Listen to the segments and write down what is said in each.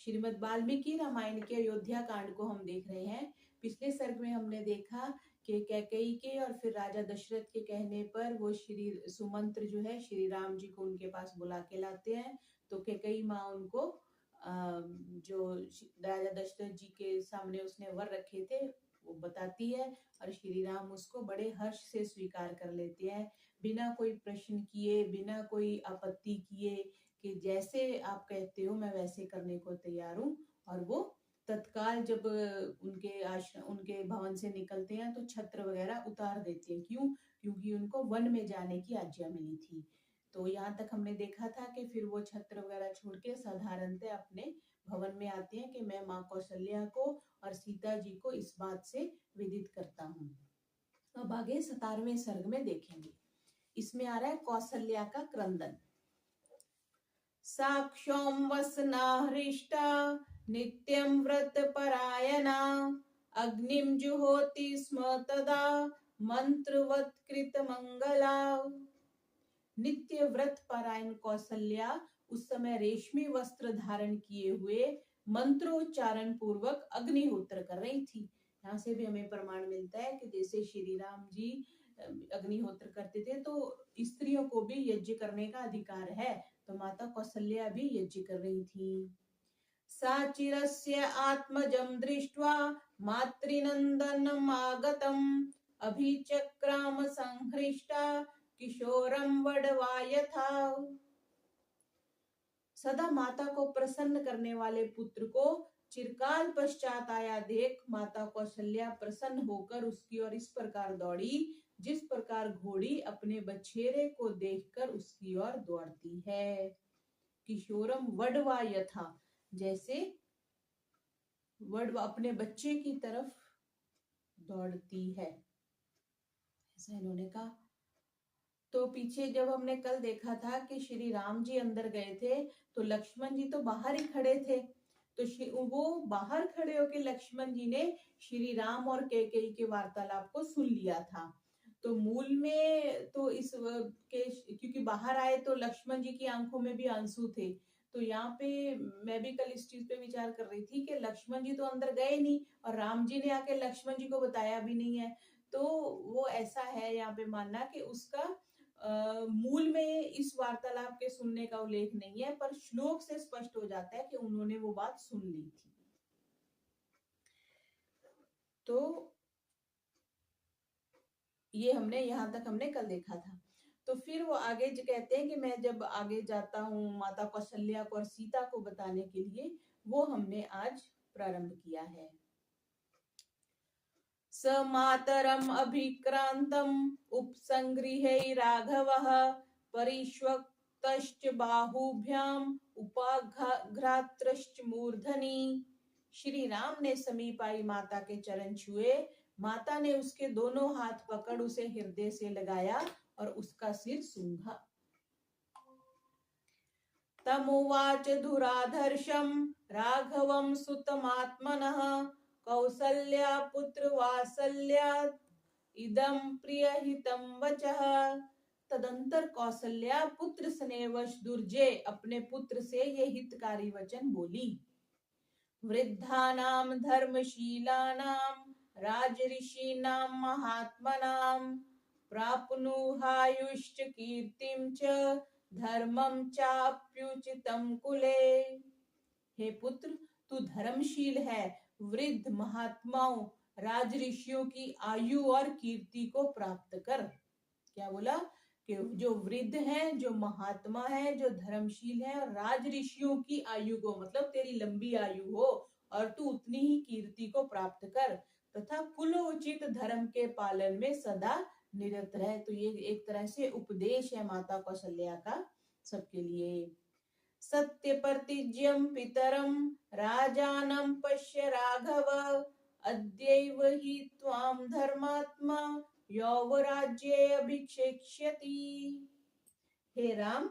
श्रीमद् वाल्मीकि रामायण के अयोध्या कांड को हम देख रहे हैं। पिछले सर्ग में हमने देखा कि कैकेयी के और फिर राजा दशरथ के कहने पर वो श्री सुमंत्र जो है श्री राम जी को उनके पास बुला के लाते हैं। तो कैकेयी माँ उनको जो राजा दशरथ जी के सामने उसने वर रखे थे वो बताती है और श्री राम उसको बड़े हर्ष से स्वीकार कर लेते हैं, बिना कोई प्रश्न किए, बिना कोई आपत्ति किए कि जैसे आप कहते हो मैं वैसे करने को तैयार हूँ। और वो तत्काल जब उनके आश्रम उनके भवन से निकलते हैं तो छत्र वगैरह उतार देते हैं। क्यों? क्योंकि उनको वन में जाने की आज्ञा मिली थी। तो यहाँ तक हमने देखा था कि फिर वो छत्र वगैरह छोड़ के साधारणतः अपने भवन में आते हैं कि मैं माँ कौशल्या को और सीता जी को इस बात से विदित करता हूँ। अब आगे 17वें सर्ग में देखेंगे। इसमें आ रहा है कौशल्या का क्रंदन। साक्षों वसना हृष्टा नित्यं व्रत परायणा अग्निं जुहोति स्म तदा मंत्रवत कृत मंगला। नित्य व्रत परायण कौशल्या उस समय रेशमी वस्त्र धारण किए हुए मंत्रोच्चारण पूर्वक अग्निहोत्र कर रही थी। यहाँ से भी हमें प्रमाण मिलता है कि जैसे श्री राम जी अग्निहोत्र करते थे तो स्त्रियों को भी यज्ञ करने का अधिकार है, तो माता कौशल्या भी यज्ञ कर रही थी। साचिरस्य आत्मजं दृष्ट्वा मातृनंदनम आगतम अभिचक्राम संहृष्टा किशोरम वडवा यथा। सदा माता को प्रसन्न करने वाले पुत्र को चिरकाल पश्चात आया देख माता कौशल्या प्रसन्न होकर उसकी ओर इस प्रकार दौड़ी जिस प्रकार घोड़ी अपने बछेरे को देखकर उसकी ओर दौड़ती है। किशोरम वडवा यथा, जैसे वडवा अपने बच्चे की तरफ दौड़ती है, ऐसा इन्होंने कहा। तो पीछे जब हमने कल देखा था कि श्री राम जी अंदर गए थे तो लक्ष्मण जी तो बाहर ही खड़े थे, तो वो बाहर खड़े होकर लक्ष्मण जी ने श्री राम और कैकेयी के वार्तालाप को सुन लिया था। तो मूल में तो इस के क्योंकि बाहर आए तो लक्ष्मण जी की आंखों में भी आंसू थे। तो यहाँ पे मैं भी कल इस चीज पे विचार कर रही थी कि लक्ष्मण जी तो अंदर गए नहीं और राम जी ने आके लक्ष्मण जी को बताया भी नहीं है। तो वो ऐसा है यहाँ पे मानना कि उसका मूल में इस वार्तालाप के सुनने का उल्लेख नहीं है, पर श्लोक से स्पष्ट हो जाता है कि उन्होंने वो बात सुन ली थी। तो ये हमने यहाँ तक हमने कल देखा था। तो फिर वो आगे जो कहते हैं कि मैं जब आगे जाता हूँ माता कौशल्या को और सीता को बताने के लिए, वो हमने आज प्रारंभ किया है। स मातरम अभिक्रांतम उपसंगृहे राघवः परिष्वक्तश्च बाहुभ्याम उपाघ्रात्रश्च मूर्धनि। श्री राम ने समीप आई माता के चरण छुए, माता ने उसके दोनों हाथ पकड़ उसे हृदय से लगाया और उसका सिर सूंघा। तमुवाच धुराधर्षं राघवं सुतमात्मनः कौसल्या पुत्र वात्सल्यात् इदं प्रियहितं वचः। तदंतर कौसल्या पुत्र स्नेहवश दुर्जय अपने पुत्र से ये हितकारी वचन बोली। वृद्धानां धर्मशीलानां राजऋषीणां महात्मनां प्राप्नुहायुश्च कीर्तिं च धर्मं चाप्युचितं कुले। हे पुत्र, तू धर्मशील है, वृद्ध महात्माओं राज ऋषियों की आयु और कीर्ति को प्राप्त कर। क्या बोला? कि जो वृद्ध हैं, जो महात्मा है, जो धर्मशील है और राज ऋषियों की आयु को, मतलब तेरी लंबी आयु हो और तू उतनी ही कीर्ति को प्राप्त कर तथा कुलोचित धर्म के पालन में सदा निरत रहे। तो ये एक तरह से उपदेश है माता कौशल्या का सबके लिए। सत्य प्रतिज्ञं पितरं राजानं पश्य राघव अद्यैव हि त्वां धर्मात्मा यौवराज्ये अभिषेक्ष्यति। हे राम,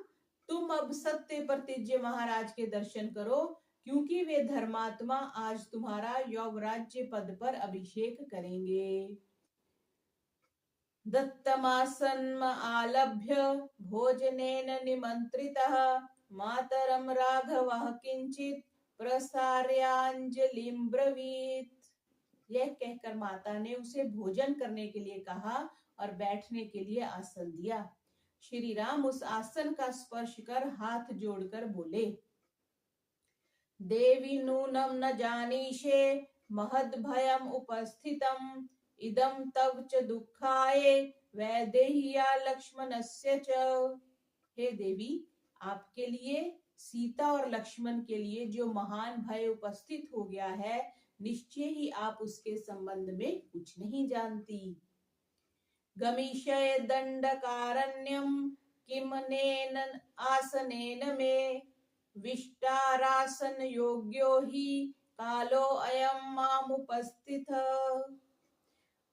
तुम अब सत्य प्रतिज्ञ महाराज के दर्शन करो, क्योंकि वे धर्मात्मा आज तुम्हारा यौवराज्य पद पर अभिषेक करेंगे। दत्तमासन्म आलभ्य भोजनेन निमंत्रितः मातरम राघवः किंचित प्रसार्यांजलिं ब्रवीत। यह कहकर माता ने उसे भोजन करने के लिए कहा और बैठने के लिए आसन दिया। श्री राम उस आसन का स्पर्श कर हाथ जोड़कर बोले, देवी नूनम न जानीषे महद भयम उपस्थितम इदम तव च दुखाये वैदेह्या लक्ष्मणस्य च। हे देवी, आपके लिए, सीता और लक्ष्मण के लिए जो महान भय उपस्थित हो गया है, निश्चय ही आप उसके संबंध में कुछ नहीं जानती। गमिष्य दंडकारण्यम किमनेन आसनेन मे विष्टारासन योग्यो ही कालो अयम माम उपस्थित।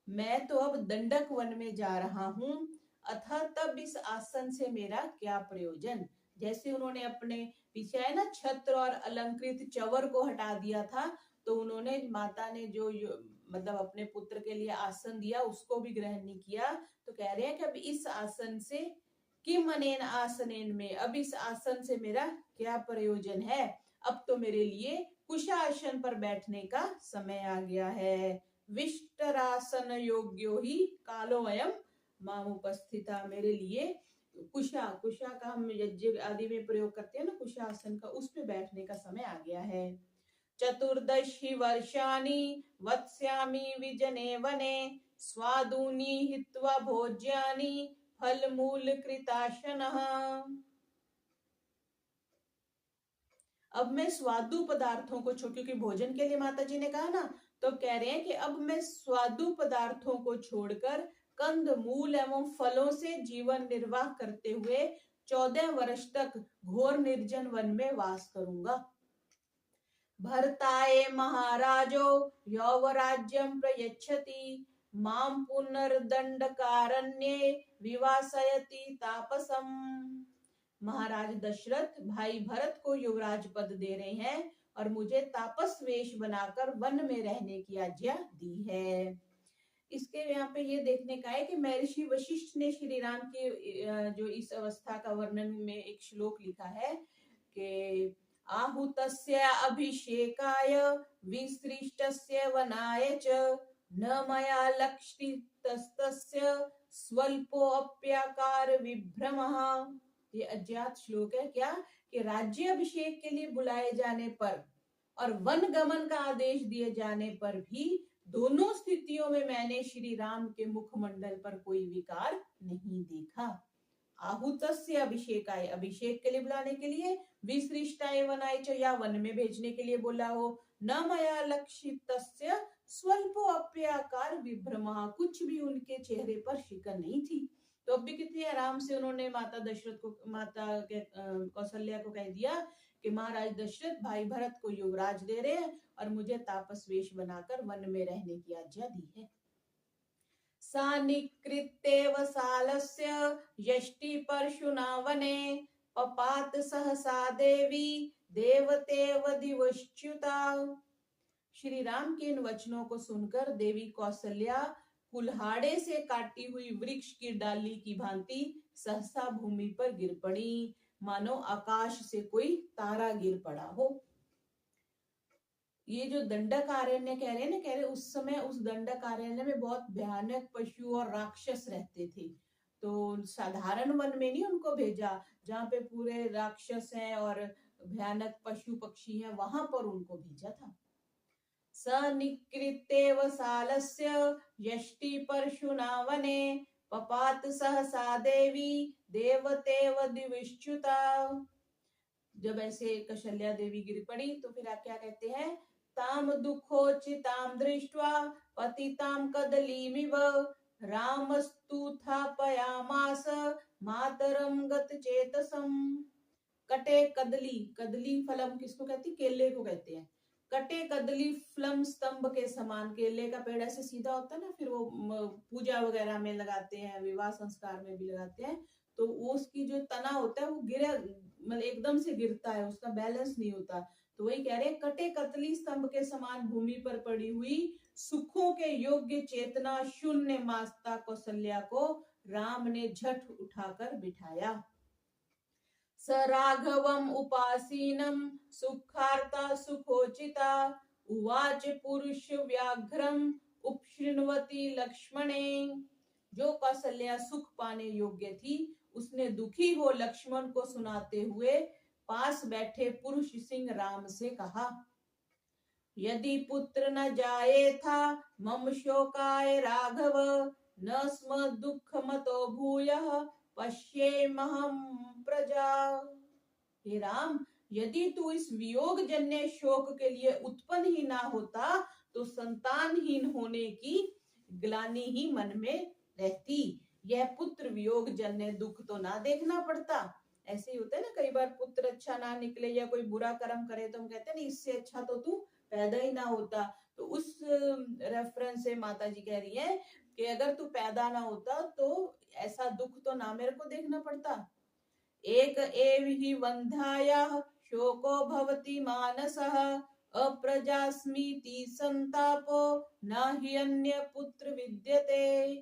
मैं तो अब दंडक वन में जा रहा हूँ, अतः तब इस आसन से मेरा क्या प्रयोजन। जैसे उन्होंने अपने पीछे है ना छत्र और अलंकृत चवर को हटा दिया था, तो उन्होंने माता ने जो मतलब अपने पुत्र के लिए आसन दिया उसको भी ग्रहण नहीं किया। तो कह रहे हैं कि अब इस आसन से किम अनेन आसनेन में, अब इस आसन से मेरा क्या प्रयोजन है। अब तो मेरे लिए कुशासन पर बैठने का समय आ गया है। विष्टरासन योग्यो ही कालो अयम माम उपस्थिता। मेरे लिए कुशा का हम यज्ञ आदि में प्रयोग करते हैं ना, कुशासन का, उस पे बैठने का समय आ गया है। चतुर्दशी वर्षाणि वत्स्यामि विजने वने स्वादूनि हित्वा भोज्यानि फल मूल कृताशनः। अब मैं स्वादु पदार्थों को छोड़, क्योंकि भोजन के लिए माता जी ने कहा ना, तो कह रहे हैं कि अब मैं स्वादु पदार्थों को छोड़कर कंद मूल एवं फलों से जीवन निर्वाह करते हुए 14 वर्ष तक घोर निर्जन वन में वास करूंगा। भरताये महाराजो यौवराज्यं प्रयच्छति माम पुनर्दंडकारण्ये विवासयति तापसम। महाराज दशरथ भाई भरत को युवराज पद दे रहे हैं और मुझे तापस वेश बनाकर वन में रहने की आज्ञा दी है। इसके यहाँ पे ये देखने का है कि महर्षि वशिष्ठ ने श्री राम की जो इस अवस्था का वर्णन में एक श्लोक लिखा है कि आहुतस्य अभिषेकाय विसृष्टस्य वनाय च न मया लक्षितस्तस्य स्वल्पोऽप्याकार विभ्रमः। ये अज्ञात श्लोक है क्या कि राज्य अभिषेक के लिए बुलाए जाने पर और वन गमन का आदेश दिए जाने पर भी दोनों स्थितियों में मैंने श्री राम के मुखमंडल पर कोई विकार नहीं देखा। आहुतस्य अभिषेकाय, अभिषेक के लिए बुलाने के लिए, विसृष्टाय वनाय च, या वन में भेजने के लिए बोला हो, न मया लक्षितस्य स्वल्पो अप्याकार विभ्रमः, कुछ भी उनके चेहरे पर शिकन नहीं थी। तो अब भी कितने आराम से उन्होंने माता दशरथ को, माता के कौशल्या को कह दिया कि महाराज दशरथ भाई भरत को युवराज दे रहे हैं और मुझे तापस वेश बनाकर वन में रहने की आज्ञा दी है। सानिकृत्येव सालस्य यष्टि परशुना वने पपात सहसा देवी देवतेव दिवश्च्युता। श्री राम के इन वचनों को सुनकर देवी कौशल्या कुल्हाड़े से काटी हुई वृक्ष की डाली की भांति सहसा भूमि पर गिर पड़ी, मानो आकाश से कोई तारा गिर पड़ा हो। ये जो दंडकारण्य कह रहे हैं ना, कह रहे उस समय उस दंडकारण्य में बहुत भयानक पशु और राक्षस रहते थे, तो साधारण वन में नहीं उनको भेजा जहाँ पे पूरे राक्षस हैं और भयानक पशु पक्षी हैं, वहां पर उनको भेजा था। सनिकृत्येव सालस्य यष्टि परशुना वने पपात सहसा देवी देवतेव दिविश्च्युता। जब ऐसे कौशल्या देवी गिर पड़ी तो फिर आप क्या कहते हैं, ताम दुखोचिताम दृष्ट्वा पतिताम कदलीमिव रामस्तुथापयामास मातरम गतचेतसम। कटे कदली, कदली फलम किसको कहती, केले को कहते हैं। कटे कदली फलम स्तंभ के समान, केले का पेड़ ऐसे सीधा होता है ना, फिर वो पूजा वगैरह में लगाते हैं, विवाह संस्कार में भी लगाते हैं, तो वो उसकी जो तना होता है वो गिरा, मतलब एकदम से गिरता है, उसका बैलेंस नहीं होता। तो वही कह रहे हैं, कटे कतली स्तंभ के समान भूमि पर पड़ी हुई सुखों के योग्य चेतना शून्य माता कौशल्या को राम ने झट उठाकर बिठाया। स राघवम् उपासीनं सुखार्ता सुखोचिता उवाच पुरुष व्याघ्रम उपशृण्वति लक्ष्मणे। जो कौशल्या सुख पाने योग्य थी, उसने दुखी हो लक्ष्मण को सुनाते हुए पास बैठे पुरुष सिंह राम से कहा, यदि पुत्र न जाये था मम शोकाय राघव, न स्म दुख मतो भूयः पश्येमहं प्रजा। हे राम, यदि तू इस वियोग जन्य शोक के लिए उत्पन्न ही ना होता तो संतानहीन होने की ग्लानि ही मन में रहती, यह पुत्र वियोग जन्य दुख तो ना देखना पड़ता। ऐसे ही होता है ना, कई बार पुत्र अच्छा ना निकले या कोई बुरा कर्म करे तो हम कहते हैं ना, इससे अच्छा तो तू पैदा ही ना होता। तो उस रेफरेंस से माता जी कह रही है कि अगर तू पैदा ना होता तो ऐसा दुख तो ना मेरे को देखना पड़ता। एक एव हि वन्ध्यायाः शोको भवति मानसः, अप्रजास्मीति संतापो न हि अन्य पुत्र विद्यते।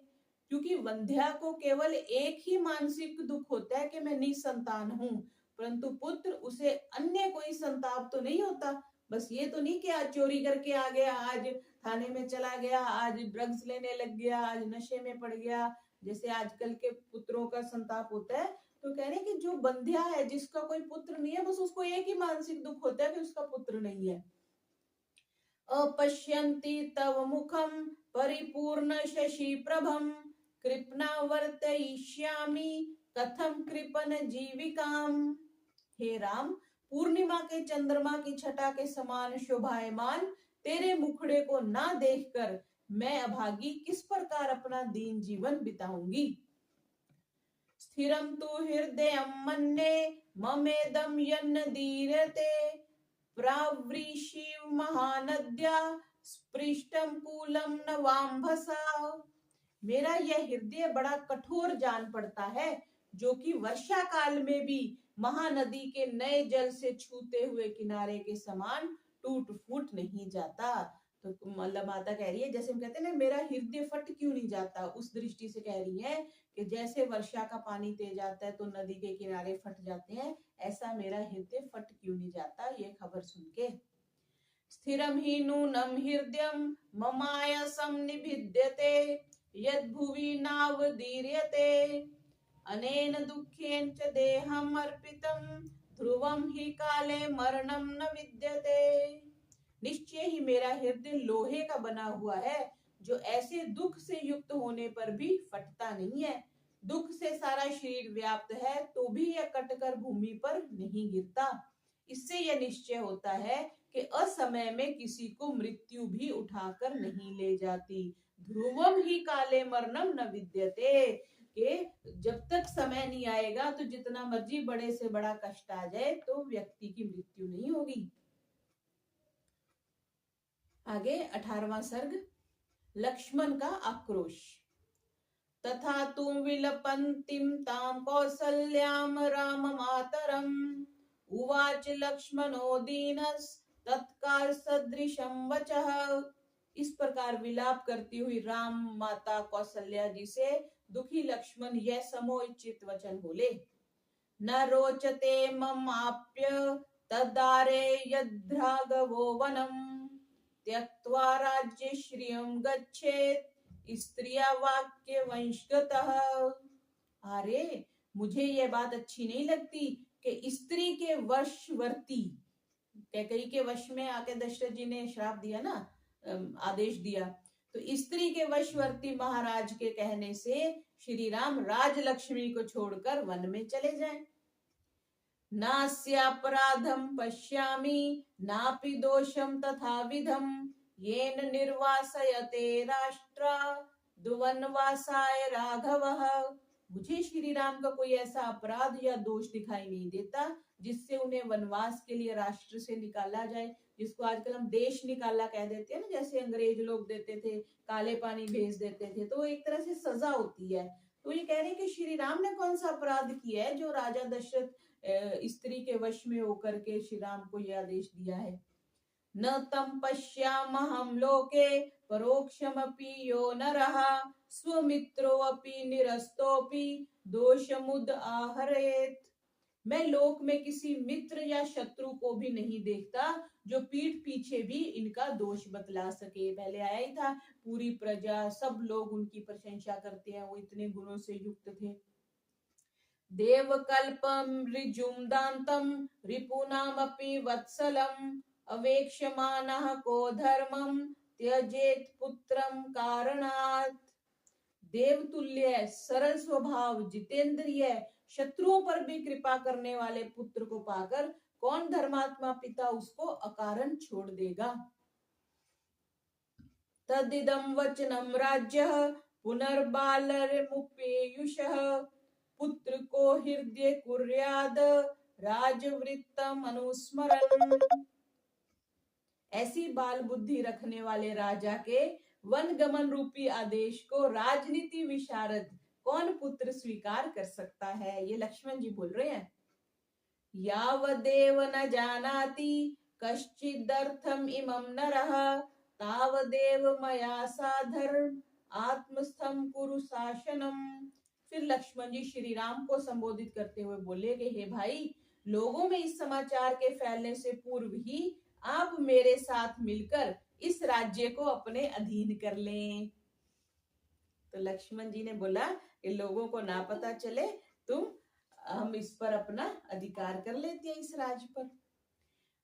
क्योंकि वंध्या को केवल एक ही मानसिक दुख होता है कि मैं निसंतान हूँ, परंतु पुत्र उसे अन्य कोई संताप तो नहीं होता। बस ये तो नहीं कि आज चोरी करके आ गया, आज थाने में चला गया, आज ड्रग्स लेने लग गया, आज नशे में पड़ गया, जैसे आजकल के पुत्रों का संताप होता है। तो कह रहे हैं कि जो बंध्या है, जिसका कोई पुत्र नहीं है, बस उसको एक ही मानसिक दुख होता है कि उसका पुत्र नहीं है। अपश्यन्ति तव मुखम परिपूर्ण शशि प्रभम, कृपना वर्तयिष्यामि कथम कृपन जीविकाम। हे राम, पूर्णिमा के चंद्रमा की छटा के समान शोभायमान तेरे मुखड़े को ना देखकर मैं अभागी किस प्रकार अपना दीन जीवन बिताऊंगी। स्थिरं तु हृदयं मन्ये ममेदं यन्न दीर्यते, प्रावृषि महानद्या स्पृष्टं कूलं नवाम्भसा। मेरा यह हृदय बड़ा कठोर जान पड़ता है, जो कि वर्षा काल में भी महानदी के नए जल से छूते हुए किनारे के समान टूट फूट नहीं जाता। तो मतलब माता कह रही है, जैसे हम कहते हैं ना, मेरा हृदय फट क्यों नहीं जाता, उस दृष्टि से कह रही है कि जैसे वर्षा का पानी तेज आता है तो नदी के किनारे फट जाते हैं, ऐसा मेरा हृदय फट क्यों नहीं जाता ये खबर सुन के। स्थिरम ही नूनम हृदयम ममायसम निभिद्यते, यद भुवि नावदीर्यते, अनेन दुखेन च देहम अर्पितम, ध्रुवम ही काले मरणम न विद्यते। निश्चय ही मेरा हृदय लोहे का बना हुआ है, जो ऐसे दुख से युक्त होने पर भी फटता नहीं है। दुख से सारा शरीर व्याप्त है तो भी यह कटकर भूमि पर नहीं गिरता। इससे यह निश्चय होता है कि असमय में किसी को मृत्यु भी उठाकर नहीं ले जाती। ध्रुवम ही काले मरणम न विद्यते, कि जब तक समय नहीं आएगा तो जितना मर्जी बड़े से बड़ा कष्ट आ जाए तो व्यक्ति की मृत्यु नहीं होगी। आगे 18वां सर्ग, लक्ष्मण का आक्रोश। तथा तुम विलपन्तीं तां कौसल्यां राम मातरम, उवाच लक्ष्मणो दीनस् तत्काल सदृशं वचः। इस प्रकार विलाप करती हुई राम माता कौशल्या जी से दुखी लक्ष्मण यह समोचित वचन बोले। न रोचते ममाप्य तदारे यद्राघवो वनम, त्यक्त्वा राज्य श्रियं गच्छेत् स्त्रिया वाक्य वंशगतः। अरे, मुझे यह बात अच्छी नहीं लगती कि स्त्री के वशवर्ती, कैकेयी के वश में आके दशरथ जी ने श्राप दिया ना, आदेश दिया, तो स्त्री के वशवर्ती महाराज के कहने से श्री राम राजलक्ष्मी को छोड़कर वन में चले जाएं। नास्यापराधं पश्यामि नापि दोषं तथा विधम, येन निर्वासयते राष्ट्रा दुवनवासाय राघवः। मुझे श्री राम का कोई ऐसा अपराध या दोष दिखाई नहीं देता जिससे उन्हें वनवास के लिए राष्ट्र से निकाला जाए, जिसको आजकल हम देश निकाला कह देते हैं ना, जैसे अंग्रेज लोग देते थे, काले पानी भेज देते थे, तो एक तरह से सजा होती है। तो ये कह रहे हैं कि श्री राम ने कौन सा अपराध किया है जो राजा दशरथ स्त्री के वश में होकर के श्री राम को यह आदेश दिया है। न तम पश्यामहं लोके परोक्षमपि यो नरः, स्वमित्रोऽपि निरस्तोऽपि दोषमुद आहरेत्। मैं लोक में किसी मित्र या शत्रु को भी नहीं देखता जो पीठ पीछे भी इनका दोष बतला सके। पहले आया ही था, पूरी प्रजा सब लोग उनकी प्रशंसा करते हैं, वो इतने गुणों से युक्त थे। देवकल्पम ऋजुम दांतम रिपुनामपि वत्सलम अवेक्ष्यमानः को धर्मम त्यजेत पुत्रम कारणात्। देवतुल्य सरल स्वभाव जितेंद्रिय शत्रुओं पर भी कृपा करने वाले पुत्र को पाकर कौन धर्मात्मा पिता उसको अकारण छोड़ देगा। तदिदं वचनम राज्य पुनर्बालमुपेयुषः पुत्र को हृदय कुर्याद राजवृत्तम अनुस्मरन्। ऐसी बाल बुद्धि रखने वाले राजा के वन गमन रूपी आदेश को राजनीति विशारद कौन पुत्र स्वीकार कर सकता है। ये लक्ष्मण जी बोल रहे हैं। यावदेव न जानाति कश्चिदर्थम इमं नरः तावदेव मया साधर्म आत्मस्थम कुरु शासनम। फिर लक्ष्मण जी श्री राम को संबोधित करते हुए बोले कि हे भाई, लोगों में इस समाचार के फैलने से पूर्व ही आप मेरे साथ मिलकर इस राज्य को अपने अधीन कर लें। तो लक्ष्मण जी ने बोला कि लोगों को ना पता चले, हम इस पर अपना अधिकार कर लेते हैं इस राज्य पर।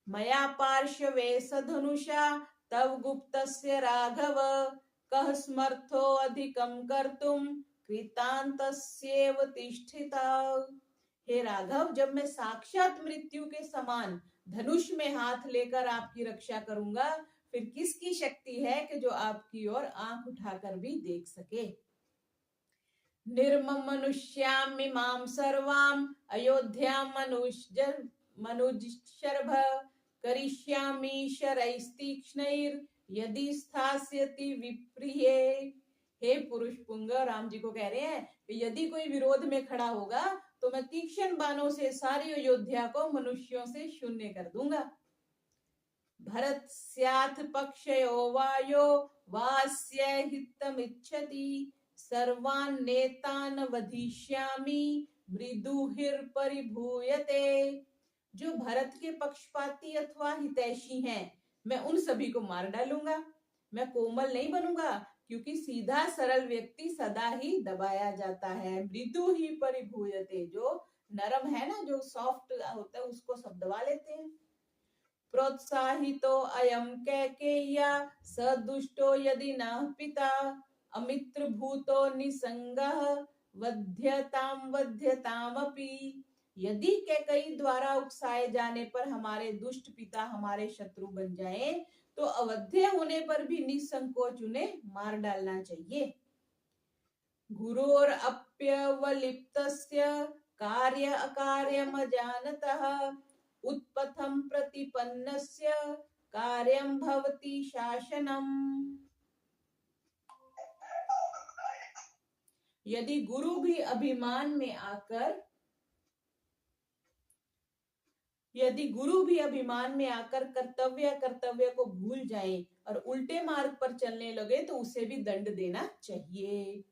मया पार्श्वे सधनुषा तव गुप्तस्य राघव कह समर्थो अधिकम कर्तुम कृतांतस्येव तिष्ठिता। हे राघव, जब मैं साक्षात मृत्यु के समान धनुष में हाथ लेकर आपकी रक्षा करूंगा, फिर किसकी शक्ति है कि जो आपकी ओर आंख उठाकर भी देख सके। निर्मम मनुष्यामिमां सर्वाम अयोध्याम मनुजशर्भ करिष्यामि शरैस्तीक्ष्णैर यदि स्थास्यति विप्रिये। हे पुरुष पुंग, राम जी को कह रहे हैं कि यदि कोई विरोध में खड़ा होगा तो मैं तीक्ष्ण बाणों से सारी अयोध्या को मनुष्यों से शून्य कर दूंगा। भरत स्याथ पक्षयो वायो वास्य हितमिच्छति सर्वान् नेतान् वधिष्यामि मृदुहिर परिभूयते। जो भरत के पक्षपाती अथवा हितैषी हैं, मैं उन सभी को मार डालूंगा। मैं कोमल नहीं बनूंगा, क्योंकि सीधा सरल व्यक्ति सदा ही दबाया जाता है। मृदु ही परिभूयते, जो नरम है ना, जो सॉफ्ट होता है, उसको सब दबा लेते हैं। प्रोत्साहितो अयम कैकेय्या स दुष्टो यदि न पिता अमित्र भूतो निसंगः वध्यताम वध्यतामपि। यदि कैकेयी द्वारा उकसाए जाने पर हमारे दुष्ट पिता हमारे शत्रु बन जाएं, तो अवध्य होने पर भी निसंकोच उन्हें मार डालना चाहिए। गुरोर अप्यवलिप्तस्य कार्य अकार्यम जानतः उत्पथम प्रतिपन्नस्य कार्यम भवति शासनम। यदि गुरु भी अभिमान में आकर कर्तव्य को भूल जाए और उल्टे मार्ग पर चलने लगे तो उसे भी दंड देना चाहिए।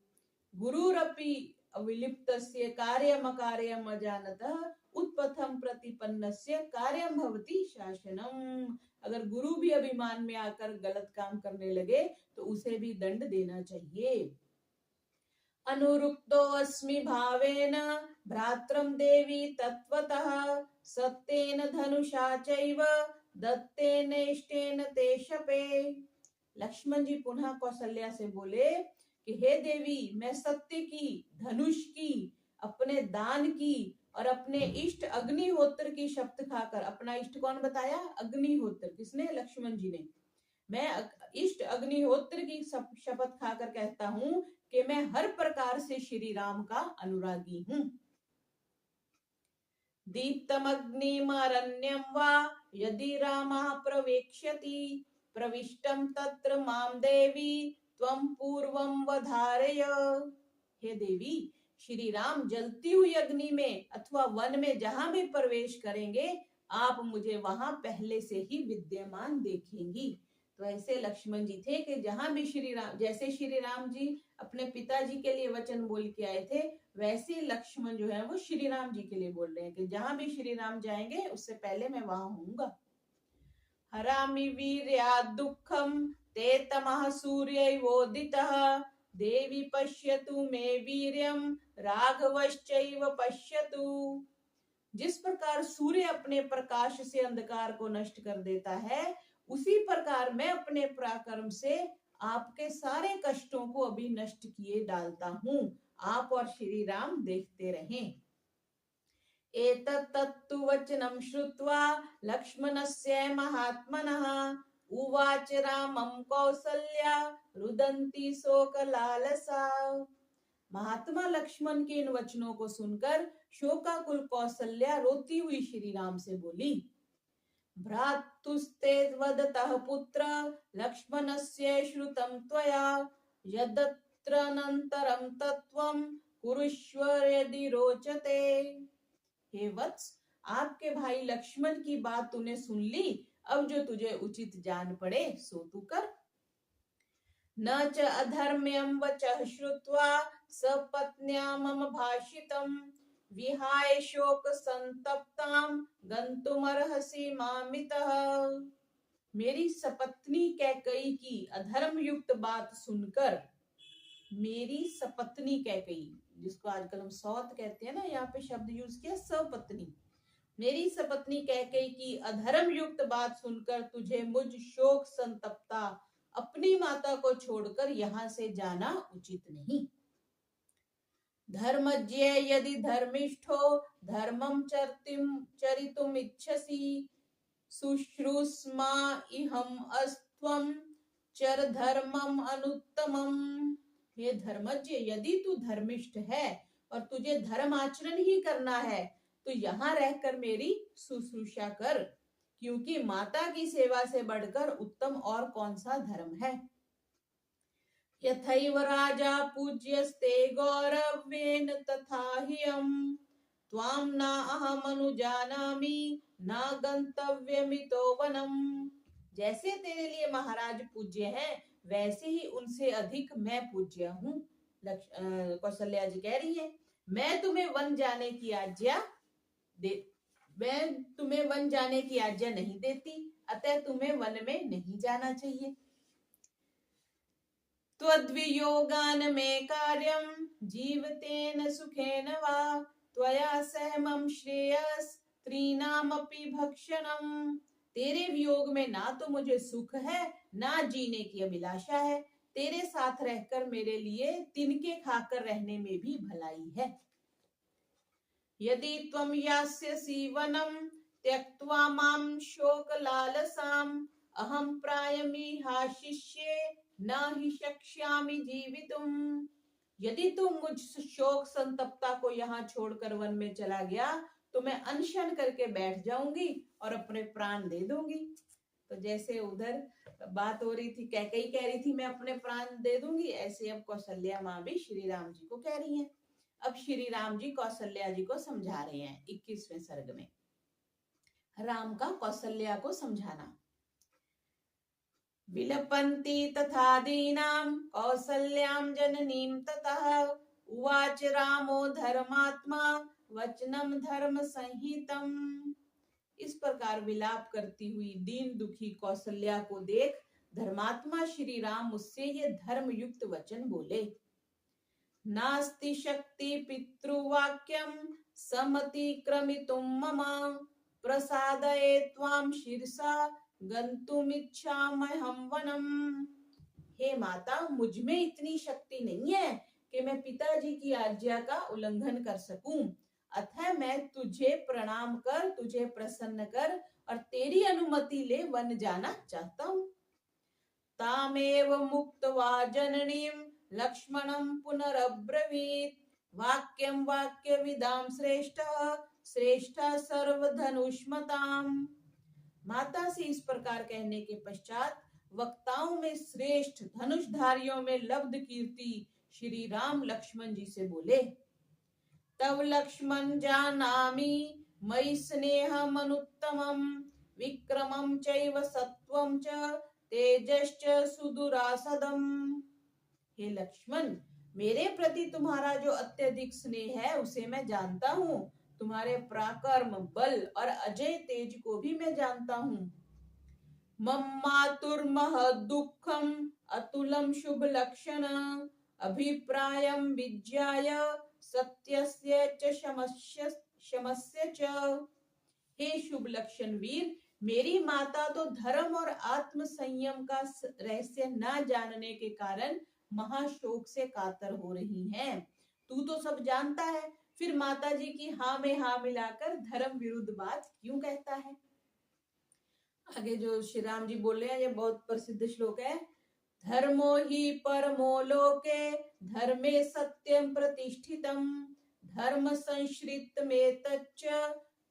गुरुरपि अविलिप्तस्य कार्यम अकार्यम अजानतः उत्पथम प्रतिपन्नस्य कार्यम भवति शासनम। अगर गुरु भी अभिमान में आकर गलत काम करने लगे तो उसे भी दंड देना चाहिए। अनुरुक्तो अस्मि भावेन भ्रात्रम देवी तत्वतः सत्येन धनुषा चैव दत्तेनेष्टेन ते शपे। लक्ष्मण जी पुनः कौशल्या से बोले कि हे देवी, मैं सत्य की, धनुष की, अपने दान की और अपने इष्ट अग्निहोत्र की शपथ खाकर, अपना इष्ट कौन बताया? अग्निहोत्र। किसने? लक्ष्मण जी ने। मैं इष्ट अग्निहोत्र की शपथ खाकर कहता हूं कि मैं हर प्रकार से श्री राम का अनुरागी हूं। दीप्तमग्निमरण्यं वा यदि रामः प्रवेक्ष्यति प्रविष्टं तत्र मां देवी त्वं पूर्वं वधारय। हे देवी, श्री राम जलती हुई अग्नि में अथवा वन में जहां भी प्रवेश करेंगे, आप मुझे वहां पहले से ही विद्यमान देखेंगी। तो ऐसे लक्ष्मण जी थे कि जहां भी श्री राम, जैसे श्री राम जी अपने पिताजी के लिए वचन बोल के आए थे, वैसे लक्ष्मण जो है वो श्री राम जी के लिए बोल रहे हैं कि जहां भी श्री राम जाएंगे उससे पहले मैं वहां होऊंगा। हरामि वीर्यात् दुःखं ते तमः सूर्यैवोदितः देवी पश्यतु मे वीर्यं राघवश्चैव पश्यतु। जिस प्रकार सूर्य अपने प्रकाश से अंधकार को नष्ट कर देता है, उसी प्रकार मैं अपने पराक्रम से आपके सारे कष्टों को अभी नष्ट किए डालता हूं। आप और श्री राम देखते रहें। एतत्तु वचनं श्रुत्वा लक्ष्मणस्य महात्मनः उवाच रामं कौसल्या रुदन्ती शोकलालसा। महात्मा लक्ष्मण के इन वचनों को सुनकर शोकाकुल कौसल्या रोती हुई श्री राम से बोली, भ्रातुस्ते वदतः पुत्र लक्ष्मणस्य श्रुतं त्वया यदत्रनन्तरं तत्त्वं कुरुष्व यदि रोचते। हे वत्स, आपके भाई लक्ष्मण की बात तूने सुन ली, अब जो तुझे उचित जान पड़े सो तू कर। न च अधर्म्यं वचः श्रुत्वा सपत्न्या मम भाषितं विहाय शोक संतप्तां गन्तुमर्हसि मामितः। मेरी सपत्नी कैकेयी की अधर्म युक्त बात सुनकर, मेरी सपत्नी कैकेयी, जिसको आजकल हम सौत कहते हैं ना, यहाँ पे शब्द यूज किया सपत्नी, मेरी सपत्नी कैकेयी की अधर्म युक्त बात सुनकर तुझे मुझ शोक संतप्ता अपनी माता को छोड़कर यहाँ से जाना उचित नहीं। धर्मज्ञ यदि धर्मिष्ठो धर्मं चरितुम इच्छसि शुश्रूषमा इहम अस्त्वं चर धर्मम अनुत्तमम। हे धर्मज्ञ, यदि तू धर्मिष्ठ है और तुझे धर्म आचरण ही करना है तो यहाँ रहकर मेरी शुश्रूषा कर, क्योंकि माता की सेवा से बढ़कर उत्तम और कौन सा धर्म है। यथैव राजा पूज्यस्ते गौरवेन तथा ह्यहम् त्वां न अहमनुजानामि न गंतव्यमितो वनम्। जैसे तेरे लिए महाराज पूज्य हैं, वैसे ही उनसे अधिक मैं पूज्य हूँ। कौशल्या जी कह रही है, मैं तुम्हें वन जाने की आज्ञा नहीं देती, अतः तुम्हें वन में नहीं जाना चाहिए। त्वद्वियोगान में कार्यम जीवतेन सुखेन वा त्वया सहमं श्रेयस त्रीनामपि भक्षणम। तेरे वियोग में ना तो मुझे सुख है ना जीने की अभिलाषा है, तेरे साथ रहकर मेरे लिए तिनके खाकर रहने में भी भलाई है। यदि त्वं यास्यसि वनं त्यक्त्वा मां शोकलालसाम् अहं प्रायमिहाशिष्ये न हि शक्ष्यामि जीवितुम्। यदि तुम मुझ शोक संतप्ता को यहाँ छोड़कर वन में चला गया तो मैं अनशन करके बैठ जाऊंगी और अपने प्राण दे दूंगी। तो जैसे उधर बात हो रही थी, कैकेयी कह रही थी मैं अपने प्राण दे दूंगी, ऐसे अब कौशल्या माँ भी श्री राम जी को कह रही हैं। अब श्री राम जी कौशल्या जी को समझा रहे हैं 21वें सर्ग में, राम का कौशल्या को समझाना। विलपन्ति तथा दीनां कौसल्यां जननीं ततः उवाच रामो धर्मात्मा वचनम धर्म संहितम। इस प्रकार विलाप करती हुई दीन दुखी कौशल्या को देख धर्मात्मा श्री राम मुझसे ये धर्म युक्त वचन बोले। नास्ति शक्ति पितृवाक्यम समतिक्रमितुं मम प्रसादये त्वां शिरसा गन्तुमिच्छाम्यहं वनम्। हे माता, मुझ में इतनी शक्ति नहीं है कि मैं पिताजी की आज्ञा का उल्लंघन कर सकूं, अतः मैं तुझे प्रणाम कर तुझे प्रसन्न कर और तेरी अनुमति ले वन जाना चाहता हूँ। तामेव मुक्त्वा जननीं लक्ष्मणं पुनरब्रवीत् वाक्यं वाक्यविदां श्रेष्ठः सर्वधनुष्मताम्। माता से इस प्रकार कहने के पश्चात वक्ताओं में श्रेष्ठ धनुषधारियों में लब्ध कीर्ति श्री राम लक्ष्मण जी से बोले। तव लक्ष्मण जानामि मयि स्नेहमनुत्तमं विक्रमं चैव सत्वं च तेजश्च सुदुरासदम। हे लक्ष्मण, मेरे प्रति तुम्हारा जो अत्यधिक स्नेह है उसे मैं जानता हूँ। तुम्हारे पराक्रम, बल और अजय तेज को भी मैं जानता हूँ। मम्मातुर्महदुःखम् अतुलं शुभ लक्षण अभिप्रायं विज्ञाय सत्यस्य च शमस्य च। हे शुभ लक्षण वीर, मेरी माता तो धर्म और आत्म संयम का रहस्य न जानने के कारण महाशोक से कातर हो रही हैं। तू तो सब जानता है, फिर माता जी की हाँ में हाँ मिलाकर धर्म विरुद्ध बात क्यों कहता है। आगे जो श्री राम जी बोल रहे हैं ये बहुत प्रसिद्ध श्लोक है। धर्मो ही परमो लोके धर्मे सत्यम प्रतिष्ठितम धर्म संश्रित में तच्च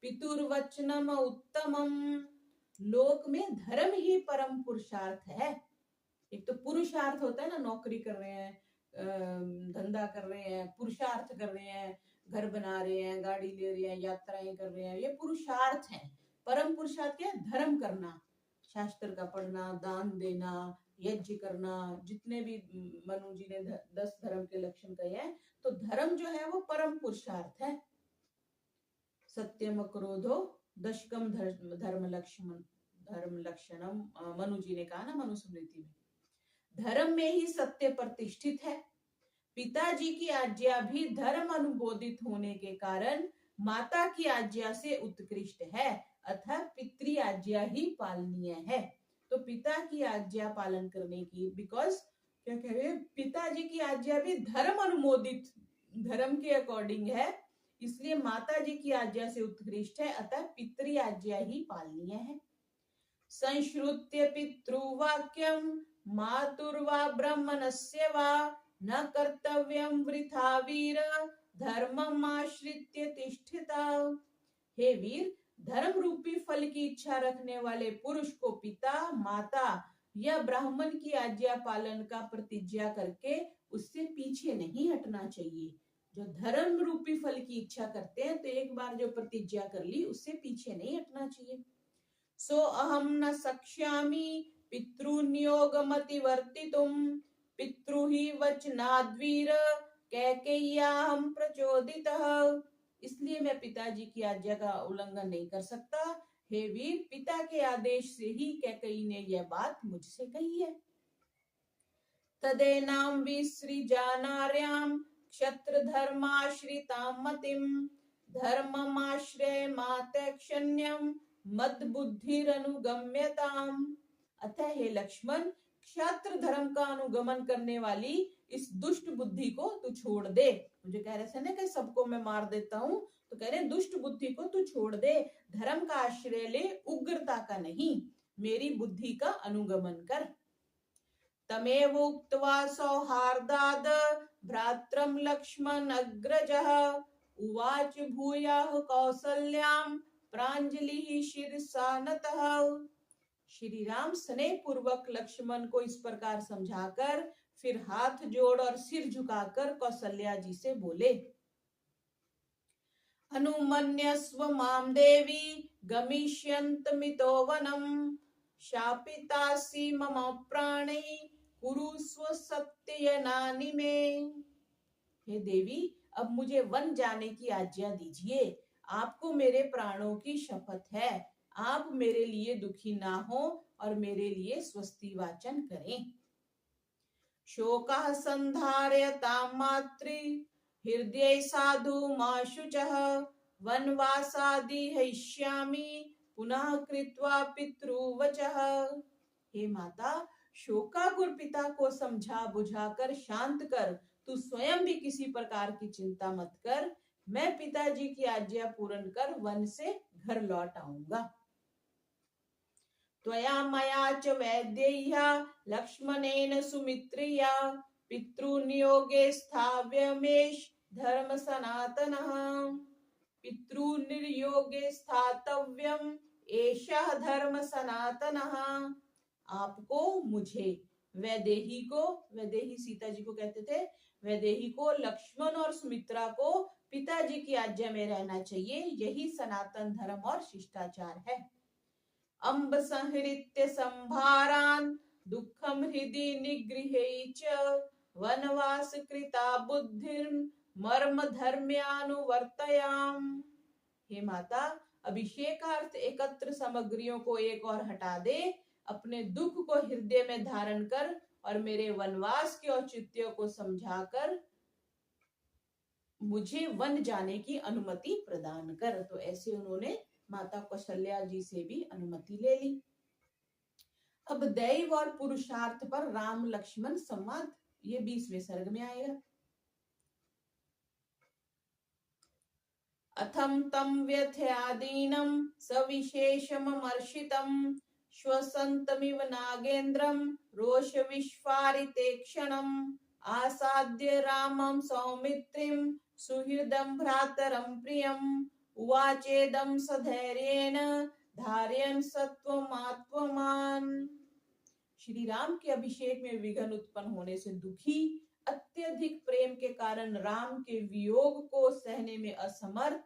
पितुर्वचनम उत्तमम। लोक में धर्म ही परम पुरुषार्थ है। एक तो पुरुषार्थ होता है ना, नौकरी कर रहे हैं, धंधा कर रहे हैं, पुरुषार्थ कर रहे हैं, घर बना रहे हैं, गाड़ी ले रहे हैं, यात्राएं कर रहे हैं, ये पुरुषार्थ है। परम पुरुषार्थ क्या है? धर्म करना, शास्त्र का पढ़ना, दान देना, यज्ञ करना, जितने भी मनु जी ने 10 धर्म के लक्षण कहे हैं, तो धर्म जो है वो परम पुरुषार्थ है। सत्यम क्रोधो दशकम धर्म लक्षणम मनु जी ने कहा ना मनुस्मृति में। धर्म में ही सत्य प्रतिष्ठित है। पिताजी की आज्ञा भी धर्म अनुबोधित होने के कारण माता की आज्ञा से उत्कृष्ट है, अतः पितृ आज्ञा ही पालनीय है। तो पिता की आज्ञा पालन करने की, बिकॉज क्या कह रहे हैं, पिताजी की आज्ञा भी धर्म अनुमोदित, धर्म के अकॉर्डिंग है, इसलिए माता जी की आज्ञा से उत्कृष्ट है, अतः पितृ आज्ञा ही पालनीय है। संश्रुत्य पितृवाक्यम मातुर्वा ब्राह्मणस्य वा न कर्तव्यम वृथा वीर धर्ममाश्रित्य तिष्ठिता। हे वीर, धर्म रूपी फल की इच्छा रखने वाले पुरुष को पिता, माता या ब्राह्मण की आज्ञा पालन का प्रतिज्ञा करके उससे पीछे नहीं हटना चाहिए। जो धर्म रूपी फल की इच्छा करते हैं तो एक बार जो प्रतिज्ञा कर ली उससे पीछे नहीं हटना चाहिए। सो अहम न सक्ष्यामि पितृनियोगमतिवर्तितुम् पितृहि वचनाद्वीर कैकेय्याहं प्रचोदितः। इसलिए मैं पिताजी की आज्ञा का उल्लंघन नहीं कर सकता। हे वीर, पिता के आदेश से ही कैकेयी ने यह बात मुझसे कही है। तदेनाम विसृजानार्याम क्षत्र धर्माश्रितां मतिम धर्ममाश्रय मातक्षण्यम मद बुद्धिरनुगम्यताम। अतः हे लक्ष्मण, क्षत्र धर्म का अनुगमन करने वाली इस दुष्ट बुद्धि को तू छोड़ दे। मुझे कह रहे थे ना कि सबको मैं मार देता हूँ, तो कह रहे दुष्ट बुद्धि को तू छोड़ दे, धर्म का आश्रय ले, उग्रता का नहीं, मेरी बुद्धि का अनुगमन कर। तमेव उक्त्वा सौहार्दाद भ्रात्रम लक्ष्मण अग्रजः उवाच भूयाः कौसल्याम प्रांजलि शिरसा नतः। श्री राम स्नेह पूर्वक लक्ष्मण को इस प्रकार समझाकर फिर हाथ जोड़ और सिर झुकाकर कौसल्या जी से बोले, अनुमन्यस्व माम देवी गमिष्यन्तमितो वनम शापितासि मम प्राणै कुरुस्व सत्ययनानि में। हे देवी, अब मुझे वन जाने की आज्ञा दीजिए। आपको मेरे प्राणों की शपथ है, आप मेरे लिए दुखी ना हो और मेरे लिए स्वस्ति वाचन करें। शोकः संधारयतां मातृ हृदये साधु मा शुचः वनवासादि हयिष्यामि पुनः कृत्वा पितृवचः। हे माता, शोकाकुल पिता को समझा बुझाकर शांत कर, तू स्वयं भी किसी प्रकार की चिंता मत कर, मैं पिताजी की आज्ञा पूर्ण कर वन से घर लौट आऊंगा। त्वया मया च वैदेह्या लक्ष्मणेन सुमित्रिया पितृनियोगे स्थाव्यमेष धर्म सनातनः। पितृनिर्योगे स्थातव्यम एषः धर्म सनातनः। आपको, मुझे, वैदेही को, वैदेही सीता जी को कहते थे, वैदेही को, लक्ष्मण और सुमित्रा को पिताजी की आज्ञा में रहना चाहिए, यही सनातन धर्म और शिष्टाचार है। अम्ब संहृत्य संभारान दुःखम हृदि निगृहे च वनवास कृता बुद्धिर मर्म धर्म्यानुवर्तयाम। हे माता, अभिषेकार्थ एकत्र सामग्रियों को एक और हटा दे, अपने दुख को हृदय में धारण कर और मेरे वनवास के औचित्य को समझाकर मुझे वन जाने की अनुमति प्रदान कर। तो ऐसे उन्होंने माता कौशल्या जी से भी अनुमति ले ली। अब दैव और पुरुषार्थ पर राम लक्ष्मण संवाद, ये 20वें सर्ग में आएगा। अथम तम व्यथयादीनम सविशेषमर्षितम श्वसन्तमिव नागेन्द्रम रोष विस्फारिते क्षणम आसाद्य रामं सौमित्रिम सुहृदं भ्रातरं प्रियम उवाचेदं सधैर्येण धारयन् सत्वमात्मवान्। श्री राम के अभिषेक में विघ्न उत्पन्न होने से दुखी, अत्यधिक प्रेम के कारण राम के वियोग को सहने में असमर्थ,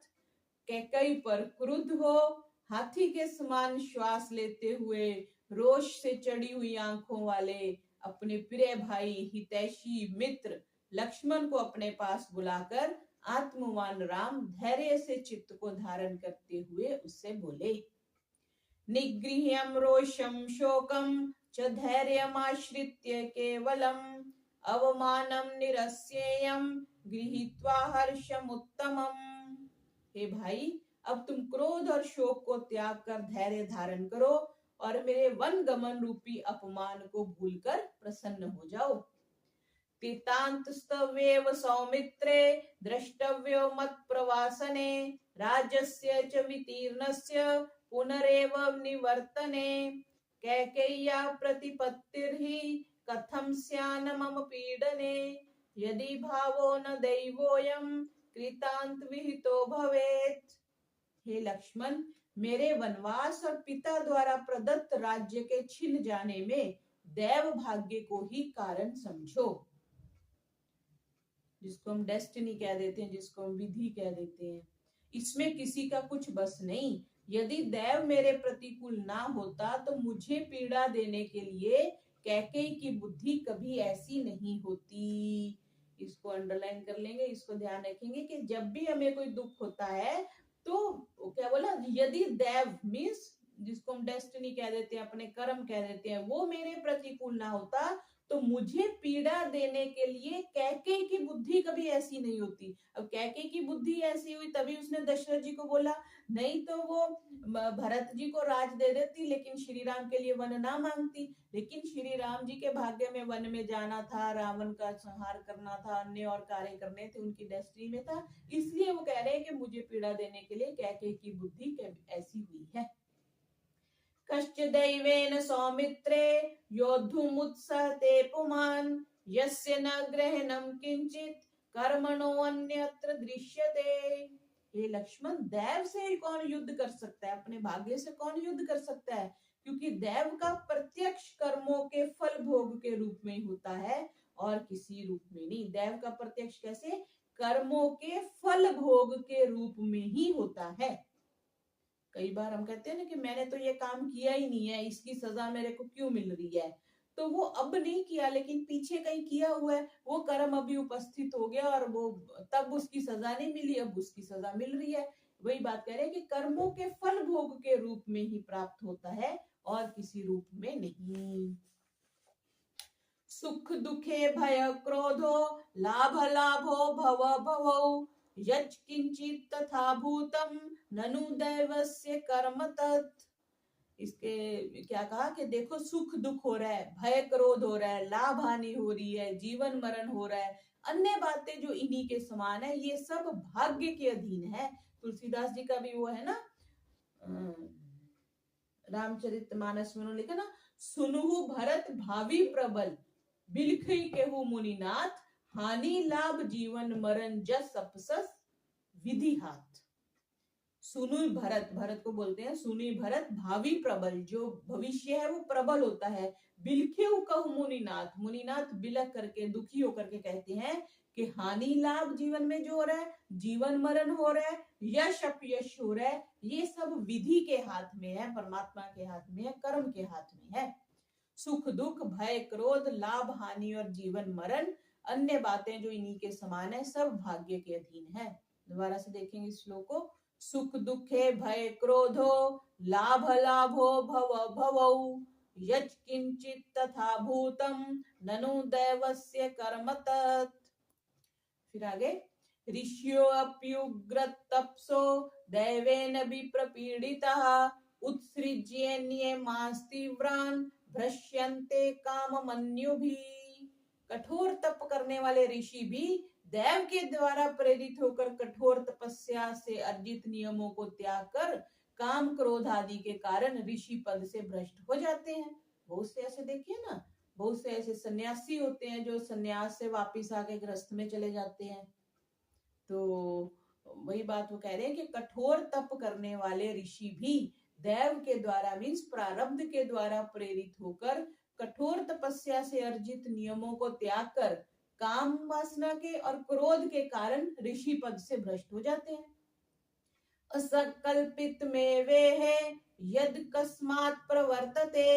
कैकई पर क्रुद्ध हो, हाथी के समान श्वास लेते हुए रोष से चढ़ी हुई आंखों वाले अपने प्रिय भाई हितैषी मित्र लक्ष्मण को अपने पास बुलाकर आत्मवान राम धैर्य से चित्त को धारण करते हुए उससे बोले, निगृह्यं रोषं शोकं च धैर्यमाश्रित्य केवलम् अवमानं निरस्येयं गृहीत्वा हर्षमुत्तमम्। हे भाई, अब तुम क्रोध और शोक को त्याग कर धैर्य धारण करो और मेरे वन गमन रूपी अपमान को भूलकर प्रसन्न हो जाओ। तीतान्तस्तवेव सौमित्रे द्रष्टव्यो मत्प्रवासने राज्यस्य च वितीर्णस्य पुनरेव निवर्तने कैकेय्या प्रतिपत्तिर्हि कथं स्यान्न मम पीडने यदि भावो न दैवोऽयं कृतांत विहितो भवेत्। हे लक्ष्मण, मेरे वनवास और पिता द्वारा प्रदत्त राज्य के छिन जाने में दैव भाग्य को ही कारण समझो, जिसको हम डेस्टिनी कह देते हैं, जिसको हम विधि कह देते हैं। इसमें किसी का कुछ बस नहीं। यदि दैव मेरे प्रतिकूल ना होता तो मुझे पीड़ा देने के लिए कैकेयी की बुद्धि कभी ऐसी नहीं होती। इसको अंडरलाइन कर लेंगे, इसको ध्यान रखेंगे कि जब भी हमें कोई दुख होता है तो क्या बोला, यदि दैव मीन्स जिसको हम डेस्टिनी कह देते हैं, अपने कर्म कह देते हैं, वो मेरे प्रतिकूल ना होता तो मुझे पीड़ा देने के लिए कैकेयी की बुद्धि कभी ऐसी नहीं होती। अब कैकेयी की बुद्धि ऐसी हुई तभी उसने दशरथ जी को बोला, नहीं तो वो भरत जी को राज दे देती लेकिन श्री राम के लिए वन ना मांगती। लेकिन श्री राम जी के भाग्य में वन में जाना था, रावण का संहार करना था, अन्य और कार्य करने थे, उनकी डेस्टिनी में था। इसलिए वो कह रहे हैं कि मुझे पीड़ा देने के लिए कैकेयी की बुद्धि ऐसी हुई है। कश्च दैवेन सौमित्रे योद्धुमुत्सहते पुमान् यस्य न ग्रहणं किंचित कर्मणो अन्यत्र दृश्यते। हे लक्ष्मण, दैव से कौन युद्ध कर सकता है? अपने भाग्य से कौन युद्ध कर सकता है? क्योंकि दैव का प्रत्यक्ष कर्मों के फल भोग के रूप में होता है और किसी रूप में नहीं। दैव का प्रत्यक्ष कैसे? कर्मों के फल भोग के रूप में ही होता है। कई बार हम कहते हैं ना कि मैंने तो ये काम किया ही नहीं है, इसकी सजा मेरे को क्यों मिल रही है? तो वो अब नहीं किया लेकिन पीछे कहीं किया हुआ है, वो कर्म अभी उपस्थित हो गया और वो तब उसकी सजा नहीं मिली, अब उसकी सजा मिल रही है। वही बात कह रहे हैं कि कर्मों के फल भोग के रूप में ही प्राप्त होता है और किसी रूप में नहीं। सुख दुखे भय क्रोधो लाभ लाभो भव भवौ यच् किंचित तथा भूतम ननु दैवस्य कर्म तत्। इसके क्या कहा कि देखो, सुख दुख हो रहा है, भय क्रोध हो रहा है, लाभ हानि हो रही है, जीवन मरण हो रहा है, अन्य बातें जो इन्हीं के समान है, ये सब भाग्य के अधीन है। तुलसीदास जी का भी वो है ना, रामचरितमानस में उन्होंने लिखा ना, सुनहु भरत भावी प्रबल बिलखई केहू मुनिनाथ हानि लाभ जीवन मरण जस अपसस विधि हाथ। सुनुई भरत, भरत को बोलते हैं सुनुई भरत भावी प्रबल, जो भविष्य है वो प्रबल होता है। बिलखेऊ कहू मुनिनाथ, मुनिनाथ बिलख करके दुखी होकर के कहते हैं कि हानि लाभ जीवन में जो हो रहा है, जीवन मरण हो रहा है, यश अपयश हो रहा है, ये सब विधि के हाथ में है, परमात्मा के हाथ में है, कर्म के हाथ में है। सुख दुख भय क्रोध लाभ हानि और जीवन मरण अन्य बातें जो इन्हीं के समान है सब भाग्य के अधीन है। दोबारा से देखेंगे इस श्लोक को। सुख दुखे भय क्रोधो लाभ लाभो भव भवौ यत् किंचित तथा भूतम ननु दैवस्य कर्म तत्। फिर आगे ऋषियो अप्युग्र तपसो दैवेन विप्रपीडितः उत्सृज्येन्ये मास्तीव्रान भ्रश्यन्ते काममन्युभिः। कठोर तप करने वाले ऋषि भी दैव के द्वारा प्रेरित होकर कठोर तपस्या से अर्जित नियमों को त्याग कर काम क्रोध आदि के कारण ऋषि पद से भ्रष्ट हो जाते हैं। बहुत से ऐसे देखिए ना, बहुत से ऐसे सन्यासी होते हैं जो सन्यास से वापिस आके गृहस्थ में चले जाते हैं। तो वही बात वो कह रहे हैं कि कठोर तप करने वाले ऋषि भी दैव के द्वारा मीन्स प्रारब्ध के द्वारा प्रेरित होकर कठोर तपस्या से अर्जित नियमों को त्याग कर काम वासना के और क्रोध के कारण ऋषि पद से भ्रष्ट हो जाते हैं। असंकल्पित में वे है यद कस्मात् प्रवर्तते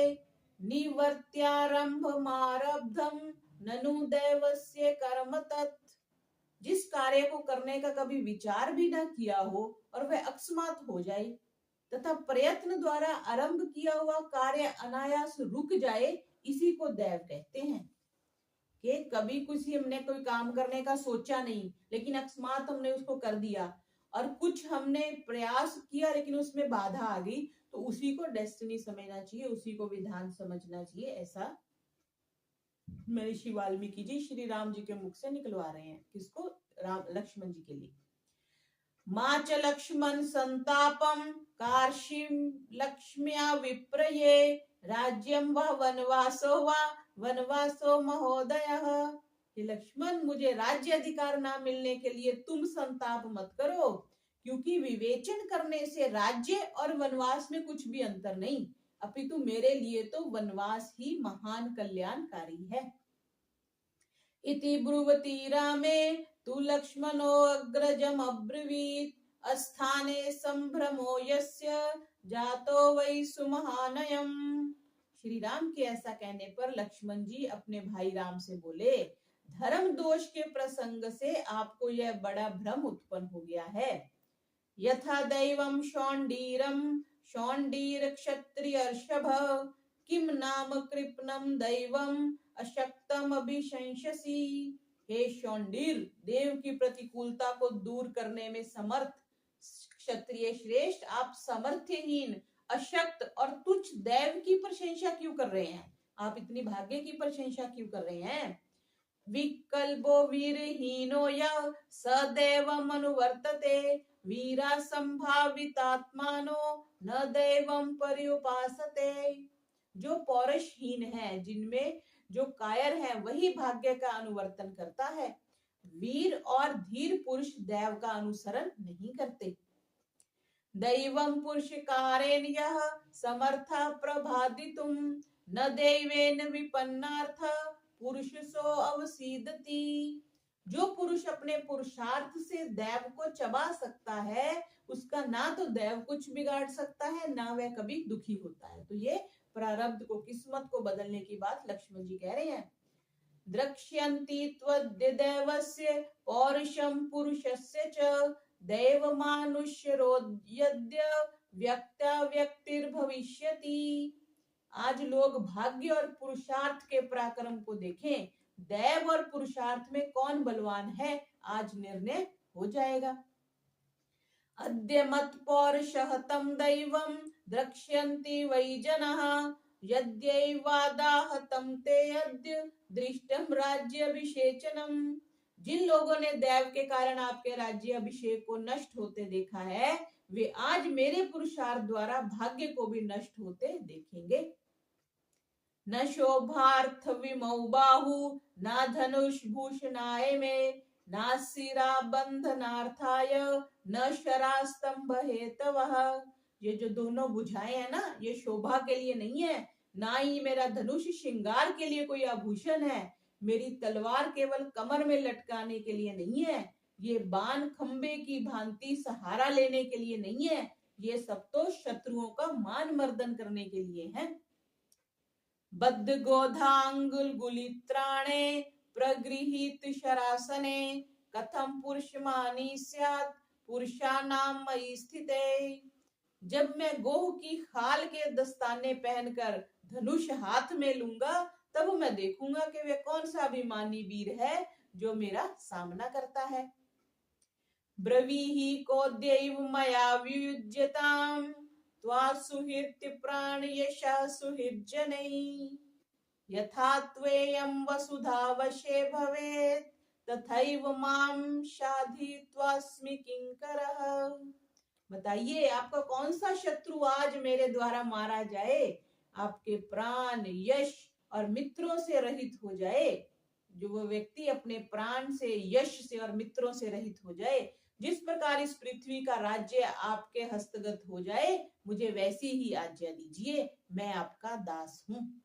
निवर्त्यारंभ मारब्धम ननु दैवस्य कर्म तत्। जिस कार्य को करने का कभी विचार भी न किया हो और वह अकस्मात हो जाए तथा प्रयत्न द्वारा आरंभ किया हुआ कार्य अनायास रुक जाए, इसी को दैव कहते हैं। कि कभी कुछ हमने कोई काम करने का सोचा नहीं लेकिन अकस्मात हमने उसको कर दिया, और कुछ हमने प्रयास किया लेकिन उसमें बाधा आ गई, तो उसी को डेस्टिनी समझना चाहिए, उसी को विधान समझना चाहिए। ऐसा महर्षि वाल्मीकि जी श्री राम जी के मुख से निकलवा रहे हैं। किसको? राम लक्ष्मण जी के लिए। माच लक्ष्मण संतापम कार्षिम लक्ष्म्या विप्रये राज्यम व वनवासो महोदयः। ये लक्ष्मण, मुझे राज्य अधिकार ना मिलने के लिए तुम संताप मत करो, क्योंकि विवेचन करने से राज्य और वनवास में कुछ भी अंतर नहीं, अपितु मेरे लिए तो वनवास ही महान कल्याणकारी है। इति ब्रुवती रामे तु लक्ष्मणो अग्रजम अब्रवीत अस्थाने संभ्रमो यस्य जातो वै सुमहानयम। श्री राम के ऐसा कहने पर लक्ष्मण जी अपने भाई राम से बोले, धर्म दोष के प्रसंग से आपको यह बड़ा भ्रम उत्पन्न हो गया है। यथा दैवम शौंडीर क्षत्रियर्षभ किम नाम कृपणम दैवम अशक्तम अभिशंससी। हे शौंडीर, देव की प्रतिकूलता को दूर करने में समर्थ क्षत्रिय श्रेष्ठ, आप समर्थहीन अशक्त और तुच्छ दैव की प्रशंसा क्यों कर रहे हैं? आप इतनी भाग्य की प्रशंसा क्यों कर रहे हैं? विकल्पो वीरहीनो यः सदैवम अनुवर्तते वीरा संभावितात्मानो न दैवम पर्युपासते। जो पौरुषहीन है, जिनमें जो कायर है, वही भाग्य का अनुवर्तन करता है। वीर और धीर पुरुष दैव का अनुसरण नहीं करते। दैवम पुरुषकारेण यः समर्था प्रभादितुम न दैवेन विपन्नार्थ पुरुषसो अवसीदति। जो पुरुष अपने पुरुषार्थ से दैव को चबा सकता है, उसका ना तो दैव कुछ बिगाड़ सकता है, ना वह कभी दुखी होता है। तो ये प्रारब्ध को, किस्मत को बदलने की बात लक्ष्मण जी कह रहे हैं। द्रक्ष्यन्ति त्वद्देवस्य पौरुषं पुरुषस्य च दैवमानुष्यरोद्यद्य व्यक्तिर्भविष्यति। आज लोग भाग्य और पुरुषार्थ के पराक्रम को देखें, दैव और पुरुषार्थ में कौन बलवान है, आज निर्णय हो जाएगा। अद्य मत पौरुषः तं दैवं द्रक्ष्यन्ति वै जनः यद्यैवादाहतं ते अद्य दृष्टं राज्याभिषेचनम्। जिन लोगों ने दैव के कारण आपके राज्य अभिषेक को नष्ट होते देखा है, वे आज मेरे पुरुषार्थ द्वारा भाग्य को भी नष्ट होते देखेंगे। न शोभार्थ विमौ बाहु न धनुष भूषणाय में न सिरा बंधनार्थाय न शरास्तंभ हेतवः। ये जो दोनों भुजाएं हैं ना, ये शोभा के लिए नहीं है, ना ही मेरा धनुष श्रृंगार के लिए कोई आभूषण है, मेरी तलवार केवल कमर में लटकाने के लिए नहीं है, ये बाण खंबे की भांति सहारा लेने के लिए नहीं है, ये सब तो शत्रुओं का मान मर्दन करने के लिए है। बद्ध गोधांगुल गुलित्राणे प्रगृहीत शरासने कथम पुरुषमानी स्यात् पुरुषानाम मयि स्थिते। जब मैं गोह की खाल के दस्ताने पहनकर धनुष हाथ में लूंगा, तब मैं देखूंगा कि वे कौन सा अभिमानी वीर है जो मेरा सामना करता है। ब्रवीहि कोद्यैव मया वियुज्यताम् त्वा सुहृत्य प्राण यशः सुहृज्जनैः यथा त्वेयं वसुधावशे भवेत् तथैव मां शाधित्वास्मि किंकरः। बताइए आपका कौन सा शत्रु आज मेरे द्वारा मारा जाए, आपके प्राण यश और मित्रों से रहित हो जाए। जो वो व्यक्ति अपने प्राण से, यश से और मित्रों से रहित हो जाए, जिस प्रकार इस पृथ्वी का राज्य आपके हस्तगत हो जाए, मुझे वैसी ही आज्ञा दीजिए, मैं आपका दास हूं।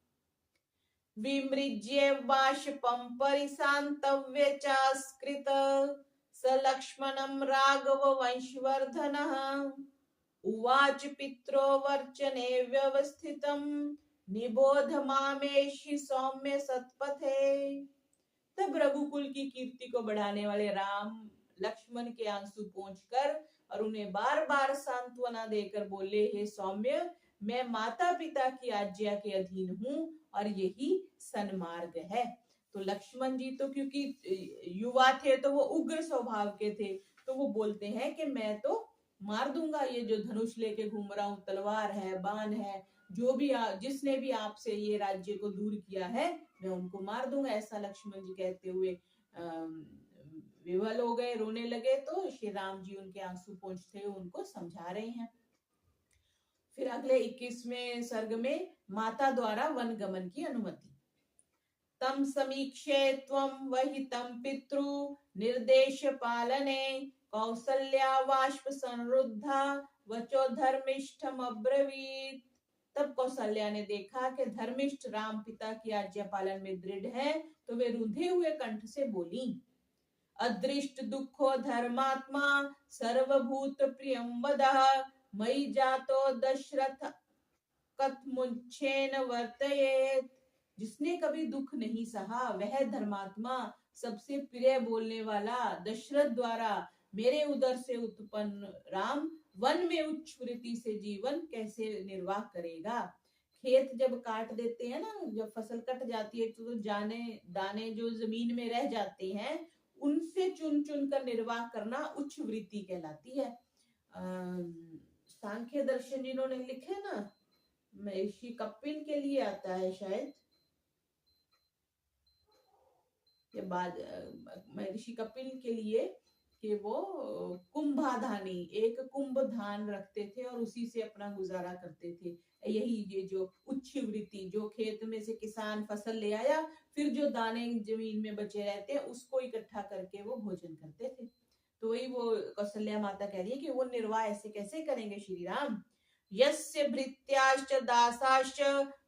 विमृज्य बाष्पं परिशान्तव्य चास्कृत स लक्ष्मणं राघव वंशवर्धनः उवाच पित्रो वर्चने व्यवस्थितं निबोध मामेषि सौम्य सत्पथे। तब रघुकुल की कीर्ति को बढ़ाने वाले राम लक्ष्मण के आंसू पोंछकर और उन्हें बार बार सांत्वना देकर बोले, हे सौम्य, मैं माता पिता की आज्ञा के अधीन हूँ और यही सन्मार्ग है। तो लक्ष्मण जी तो क्योंकि युवा थे तो वो उग्र स्वभाव के थे, तो वो बोलते हैं कि मैं तो मार दूंगा, ये जो धनुष लेके घूम रहा हूँ, तलवार है, बाण है, जो भी जिसने भी आपसे ये राज्य को दूर किया है, मैं उनको मार दूंगा। ऐसा लक्ष्मण जी कहते हुए विवल हो गए, रोने लगे। तो श्री राम जी उनके आंसू पोंछते हुए उनको समझा रहे हैं। फिर अगले 21वें सर्ग में माता द्वारा वन गमन की अनुमति। तम समीक्षे त्वं वहितं पितृ निर्देश पालने कौसल्या वाष्प संरुद्धा वचो धर्मिष्ठम अब्रवीत। तब कौशल्या ने देखा कि धर्मिष्ठ राम पिता की आज्ञा पालन में दृढ़ है, तो वे रुंधे हुए कंठ से बोली, अदृष्ट दुखो धर्मात्मा सर्वभूत प्रियं वदः मयि जातो दशरथ कथमुच्छेन वर्तयेत्। जिसने कभी दुख नहीं सहा, वह धर्मात्मा सबसे प्रिय बोलने वाला दशरथ द्वारा मेरे उदर से उत्पन्न राम वन में उच्च वृत्ति से जीवन कैसे निर्वाह करेगा। खेत जब काट देते हैं ना, जब फसल कट जाती है, तो जाने दाने जो जमीन में रह जाते हैं, उनसे चुन चुन कर निर्वाह करना उच्च वृत्ति कहलाती है। सांख्य दर्शन जिन्होंने लिखे ना, महर्षि कपिल के लिए आता है शायद, के बाद महर्षि कपिल के लिए कि वो कुंभाधानी, एक कुंभ धान रखते थे और उसी से अपना गुजारा करते थे। यही ये जो उच्च वृत्ति, जो खेत में से किसान फसल ले आया, फिर जो दाने जमीन में बचे रहते हैं उसको इकट्ठा करके वो भोजन करते थे। तो वही वो कौशल्या माता कह रही है कि वो निर्वाह ऐसे कैसे करेंगे श्री राम। यस्य भृत्याश्च दासाश्च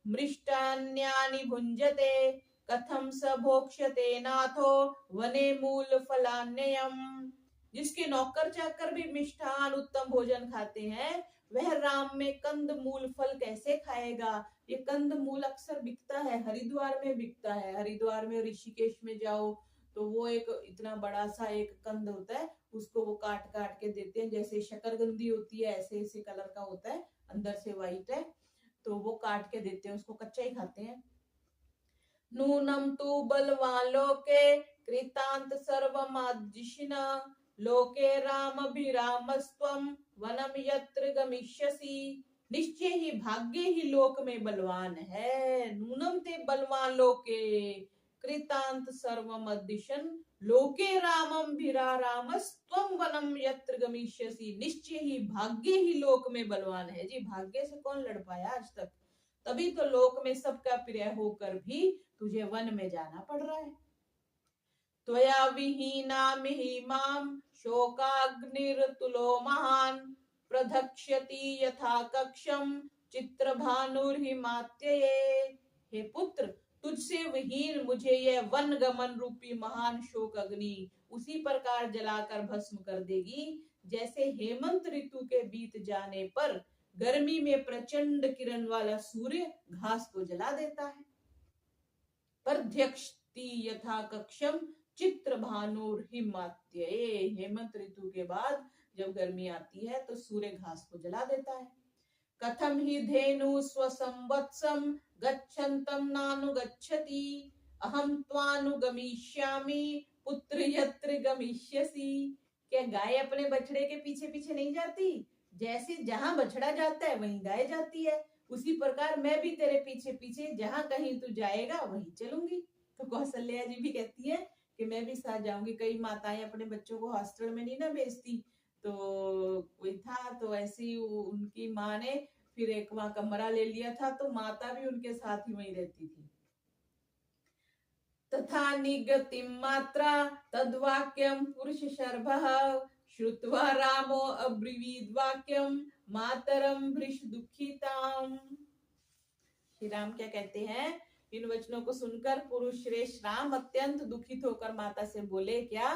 मृष्टान्यानि भुंजते कथम स भोक्ष्यते नाथो वने मूल फलान्ययम्। जिसके नौकर चाकर भी मिष्ठान उत्तम भोजन खाते हैं, वह राम में कंद मूल फल कैसे खाएगा। ये कंद मूल अक्सर बिकता है, हरिद्वार में बिकता है। हरिद्वार में ऋषिकेश में जाओ तो वो एक इतना बड़ा सा एक कंद होता है, उसको वो काट काट के देते हैं, जैसे शकरगंदी होती है ऐसे ऐसे कलर का होता है, अंदर से व्हाइट है, तो वो काट के देते हैं, उसको कच्चा ही खाते हैं। नूनम तु बलवान लोके कृतांत सर्वमादिशिना लोके रामभिरामस्त्वं वनम यत्र गमिष्यसि। निश्चय ही भाग्य ही लोक में बलवान है। नूनम ते बलवान लोके कृतांत सर्वमदिशन लोके रामम भिरारामस्त्वं वनम यत्र गमिष्यसि। निश्चय ही भाग्य ही लोक में बलवान है। जी भाग्य से कौन लड़ पाया आज तक, तभी तो लोक में सबका प्रिय होकर भी तुझे वन में जाना पड़ रहा है। त्वया विहीना मिहिमाम शोकाग्निर्तुलो महान प्रधक्ष्यति यथा कक्षम चित्रभानुर्हिमात्यये। हे पुत्र, तुझसे विहीन मुझे यह वन गमन रूपी महान शोक अग्नि उसी प्रकार जलाकर भस्म कर देगी जैसे हेमंत ऋतु के बीत जाने पर गर्मी में प्रचंड किरण वाला सूर्य घास को जला देता है। प्रध्यक्षति यथा कक्षम चित्र भानुर्हिमात्य। हेमंत ऋतु के बाद जब गर्मी आती है तो सूर्य घास को जला देता है। कथम ही धेनु स्वसंवत्सम गच्छन्तम नानुगच्छति अहम त्वानुगमिष्यामि पुत्र यत्र गमिष्यसि। क्या गाय अपने बछड़े के पीछे पीछे नहीं जाती? जैसे जहां बछड़ा जाता है वहीं गाय जाती है, उसी प्रकार मैं भी तेरे पीछे पीछे जहां कहीं तू जाएगा वहीं चलूंगी। तो कौशल्या जी भी कहती है कि मैं भी साथ जाऊंगी। कई माताएं अपने बच्चों को हॉस्टल में नहीं ना भेजती, तो कोई था तो ऐसी उनकी माँ ने फिर एक वहां कमरा ले लिया था, तो माता भी उनके साथ ही वहीं रहती थी। तथा निगतिम मात्रा तद्वाक्यम पुरुष शर्भः श्रुत्वा रामो अब्रीवीद वाक्यम मातरम भृश दुखिताम। श्री राम क्या कहते हैं? इन वचनों को सुनकर पुरुष श्रेष्ठ राम अत्यंत दुखित होकर माता से बोले, क्या?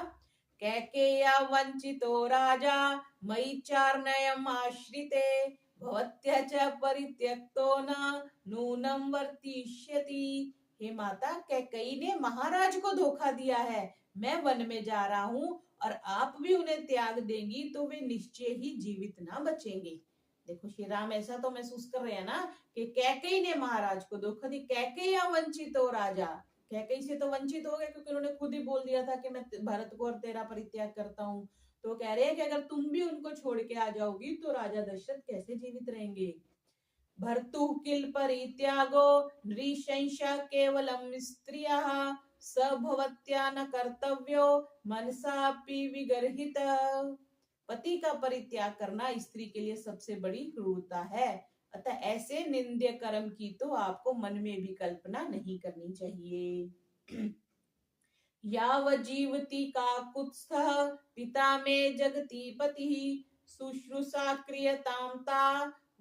कैकेय्या वंचितो राजा मयि चार्णयम् आश्रिते भवत्या च परित्यक्तो न नूनम वर्तिष्यति। हे माता, कैकेयी ने महाराज को धोखा दिया है। मैं वन में जा रहा हूँ और आप भी उन्हें त्याग देंगी तो वे निश्चय ही जीवित ना बचेंगे। देखो श्री राम ऐसा तो महसूस कर रहे हैं ना कि कैकेयी ने महाराज को धोखा दी। कैकेय्या वंचितो राजा, कैकेयी से तो वंचित हो गए क्योंकि उन्होंने खुद ही बोल दिया था कि मैं भरत को और तेरा परित्याग करता हूँ। तो कह रहे हैं कि अगर तुम भी उनको छोड़ के आ जाओगी तो राजा दशरथ कैसे जीवित रहेंगे। भर्तु किल परित्यागो नृशंसा केवलम स्त्रियः स भवत्या न कर्तव्यो मनसापि विगर्हित। पति का परित्याग करना स्त्री के लिए सबसे बड़ी क्रूरता है, अतः ऐसे निंद्य कर्म की तो आपको मन में भी कल्पना नहीं करनी चाहिए। याव जीवति काकुत्स्थः पिता में जगति पति शुश्रूषा क्रियताम ता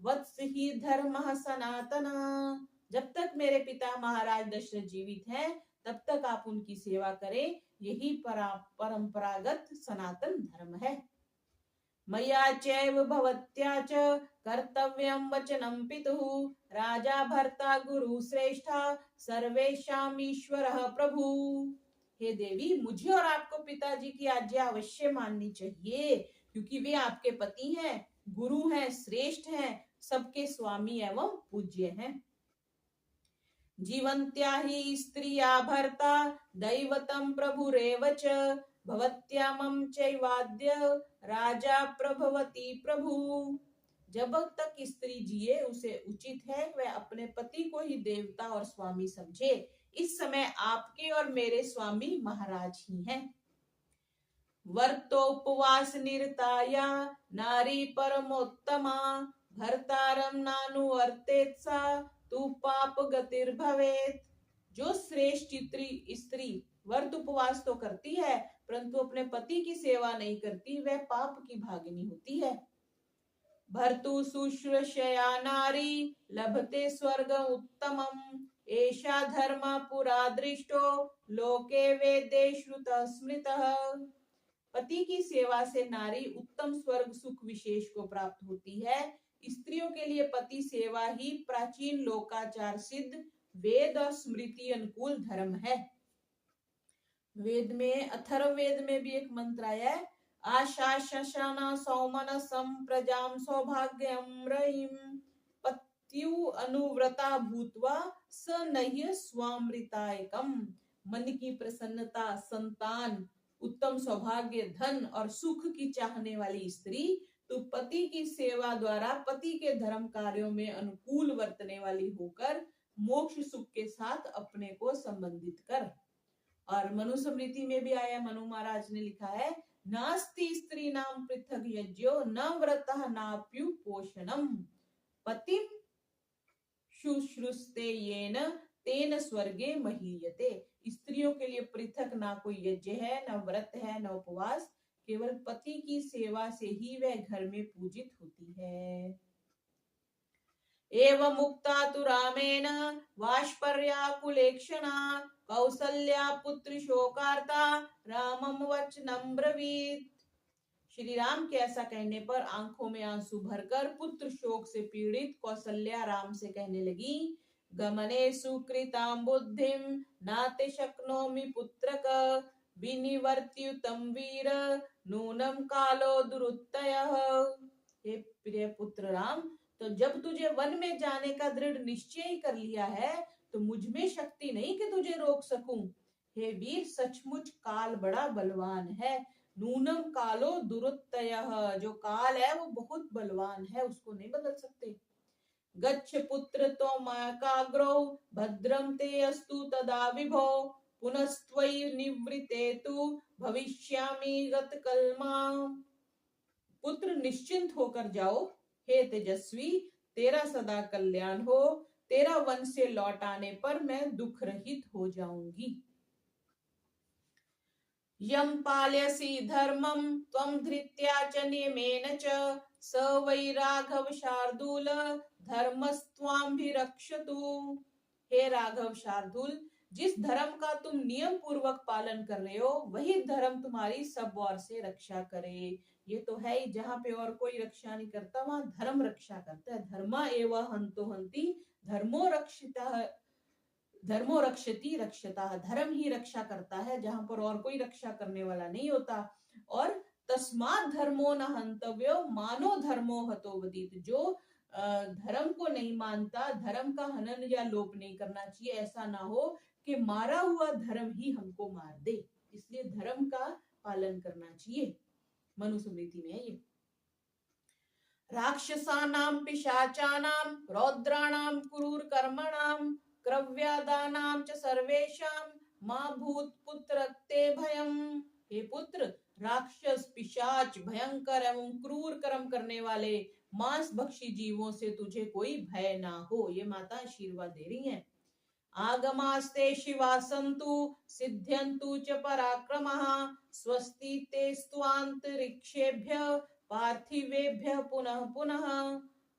वत्स ही धर्मः सनातनः। जब तक मेरे पिता महाराज दशरथ जीवित हैं तब तक आप उनकी सेवा करें, यही परंपरागत सनातन धर्म है। मया चैव भवत्या च कर्तव्यं वचनं पितुः राजा भर्ता गुरु श्रेष्ठा सर्वेषां ईश्वरः प्रभु। हे देवी, मुझे और आपको पिताजी की आज्ञा अवश्य माननी चाहिए, क्योंकि वे आपके पति हैं, गुरु हैं, श्रेष्ठ हैं, सबके स्वामी एवं पूज्य हैं। जीवन्त्या ही स्त्रिया भर्ता दैवतम प्रभुरेव च भवत्यामं चैवाद्य राजा प्रभवती प्रभु। जब तक स्त्री जिए उसे उचित है वह अपने पति को ही देवता और स्वामी समझे। इस समय आपके और मेरे स्वामी महाराज ही हैं। वर्तोपवास निरताया नारी परमोत्तमा भर्तारम नानुवर्तेत्सा तु पाप गतिर्भवेत्। जो श्रेष्ठ स्त्री व्रत उपवास तो करती है परंतु अपने पति की सेवा नहीं करती, वह पाप की भागिनी होती है। भर्तु शुश्रूषया नारी लभते स्वर्ग उत्तमम् एषा धर्म पुरा दृष्टो लोके वेदे श्रुत स्मृतः। पति की सेवा से नारी उत्तम स्वर्ग सुख विशेष को प्राप्त होती है। स्त्रियों के लिए पति सेवा ही प्राचीन लोकाचार सिद्ध वेद और स्मृति अनुकूल धर्म है। वेद में अथर्ववेद में भी एक मंत्र आया है, आशा शशाना सौमनसं प्रजाम सौभाग्यम रहिम पत्यु अनुव्रता भूत्वा स नह्य स्वामृतायकम। मन की प्रसन्नता, संतान, उत्तम सौभाग्य, धन और सुख की चाहने वाली स्त्री, तो पति की सेवा द्वारा पति के धर्म कार्यों में अनुकूल वर्तने वाली होकर मोक्ष सुख के साथ अपने को संबंधित कर। और मनु स्मृति में भी आया, मनु महाराज ने लिखा है, नास्ति स्त्री नाम पृथक यज्ञो न व्रतः नाप्यु पोषणम पतिम शुश्रूषते येन तेन स्वर्गे महीयते। स्त्रियों के लिए पृथक ना कोई यज्ञ है, न व्रत है, न उपवास, केवल पति की सेवा से ही वह घर में पूजित होती है। एवं मुक्ता तु रामेण वाष्पर्याकुलेक्षणा कौसल्या पुत्र शोकार्ता रामम वचनम ब्रवीत। श्री राम के ऐसा कहने पर आंखों में आंसू भरकर पुत्र शोक से पीड़ित कौसल्या राम से कहने लगी, गमने सुकृतां बुद्धिं नाति शक्नोमि पुत्रक विनिवर्त्युतं वीर नूनं कालो दुरुत्तयः। हे प्रिय पुत्र राम, तो जब तुझे वन में जाने का दृढ़ निश्चय ही कर लिया है तो मुझ में शक्ति नहीं कि तुझे रोक सकूं। हे वीर, सचमुच काल बड़ा बलवान है। नूनम कालो दुरुत्तयः, जो काल है वो बहुत बलवान है, उसको नहीं बदल सकते। गच्छ पुत्र त्वमाकाग्रो भद्रं ते अस्तु तदा विभो पुनस्त्वयि निवृते तु भविष्यामि गतकल्मा। पुत्र निश्चिंत होकर जाओ, हे तेजस्वी, तेरा सदा कल्याण हो। तेरा वन से लौट आने पर मैं दुख रहित हो जाऊंगी। यम पाल्यसि धर्मं त्वं धृत्या च नियमेन च स वै राघव शार्दूल धर्मस्त्वाभिरक्षतु। हे राघव शार्दूल, जिस धर्म का तुम नियम पूर्वक पालन कर रहे हो वही धर्म तुम्हारी सब ओर से रक्षा करे। ये तो है ही, जहाँ पे और कोई रक्षा नहीं करता वहां धर्म रक्षा करता है। धर्मा एव हंतो हंति धर्मो रक्षितः धर्मो रक्षति रक्षता, धर्म ही रक्षा करता है जहां पर और कोई रक्षा करने वाला नहीं होता। और तस्मात् धर्मो न हंतव्यो मानो धर्मो हतो वदित, जो धर्म को नहीं मानता धर्म का हनन या लोप नहीं करना चाहिए। ऐसा ना हो कि मारा हुआ धर्म ही हमको मार दे, इसलिए धर्म का पालन करना चाहिए। मनुस्मृति में है ये। राक्षसानां पिशाचानां रौद्राणां क्रूर कर्मणां क्रव्यादानां च सर्वेषां मा भूत पुत्रक्ते भयम्। हे पुत्र, राक्षस, पिशाच, भयंकर एवं क्रूर कर्म करने वाले मांस भक्षी जीवों से तुझे कोई भय ना हो। ये माता आशीर्वाद दे रही हैं। आगमास्ते शिवा सन्तु सिद्ध्यन्तु च पराक्रमः स्वस्ति ते स्वान्तरिक्षेभ्य पार्थिवेभ्य पुनः पुनः।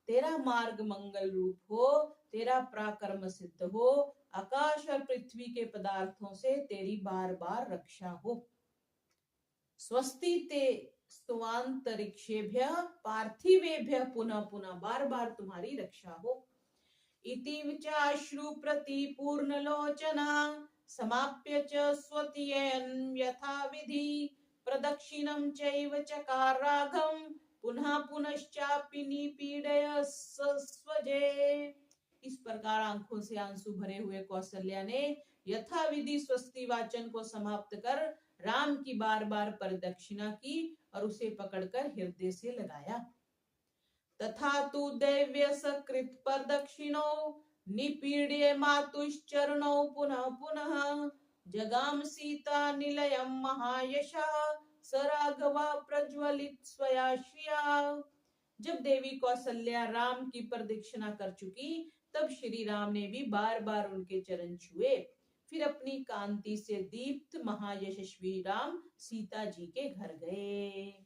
तेरा मार्ग मंगल रूप हो, तेरा पराक्रम सिद्ध हो, आकाश और पृथ्वी के पदार्थों से तेरी बार बार रक्षा हो। स्वस्ति ते स्वान्तरिक्षेभ्य पार्थिवेभ्य पुनः पुनः, बार बार तुम्हारी रक्षा हो। इति विचाश्रु प्रतिपूर्णलोचना समाप्य च स्वतीयं यथा विधि प्रदक्षिणं चैव चकार राघं पुनः पुनश्चापि निपीडय सस्वजे। इस प्रकार आंखों से आंसू भरे हुए कौशल्या ने यथा विधि स्वस्ति वाचन को समाप्त कर राम की बार बार प्रदक्षिणा की और उसे पकड़कर हृदय से लगाया। तथा तु दैव्य सकृत प्रदक्षिणो निपीड्य मातुश्चरणौ पुनः पुनः जगाम सीता निलयं महायशः स राघवा प्रज्वलित स्वया श्रिया। जब देवी कौशल्या राम की प्रदक्षिणा कर चुकी तब श्री राम ने भी बार बार उनके चरण छुए। फिर अपनी कांति से दीप्त महायशस्वी राम सीता जी के घर गए।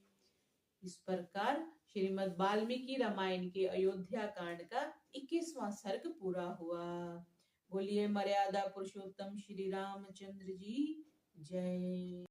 इस प्रकार श्रीमद् वाल्मीकि रामायण के अयोध्या कांड का 21वां सर्ग पूरा हुआ। बोलिए मर्यादा पुरुषोत्तम श्री रामचंद्र जी जय।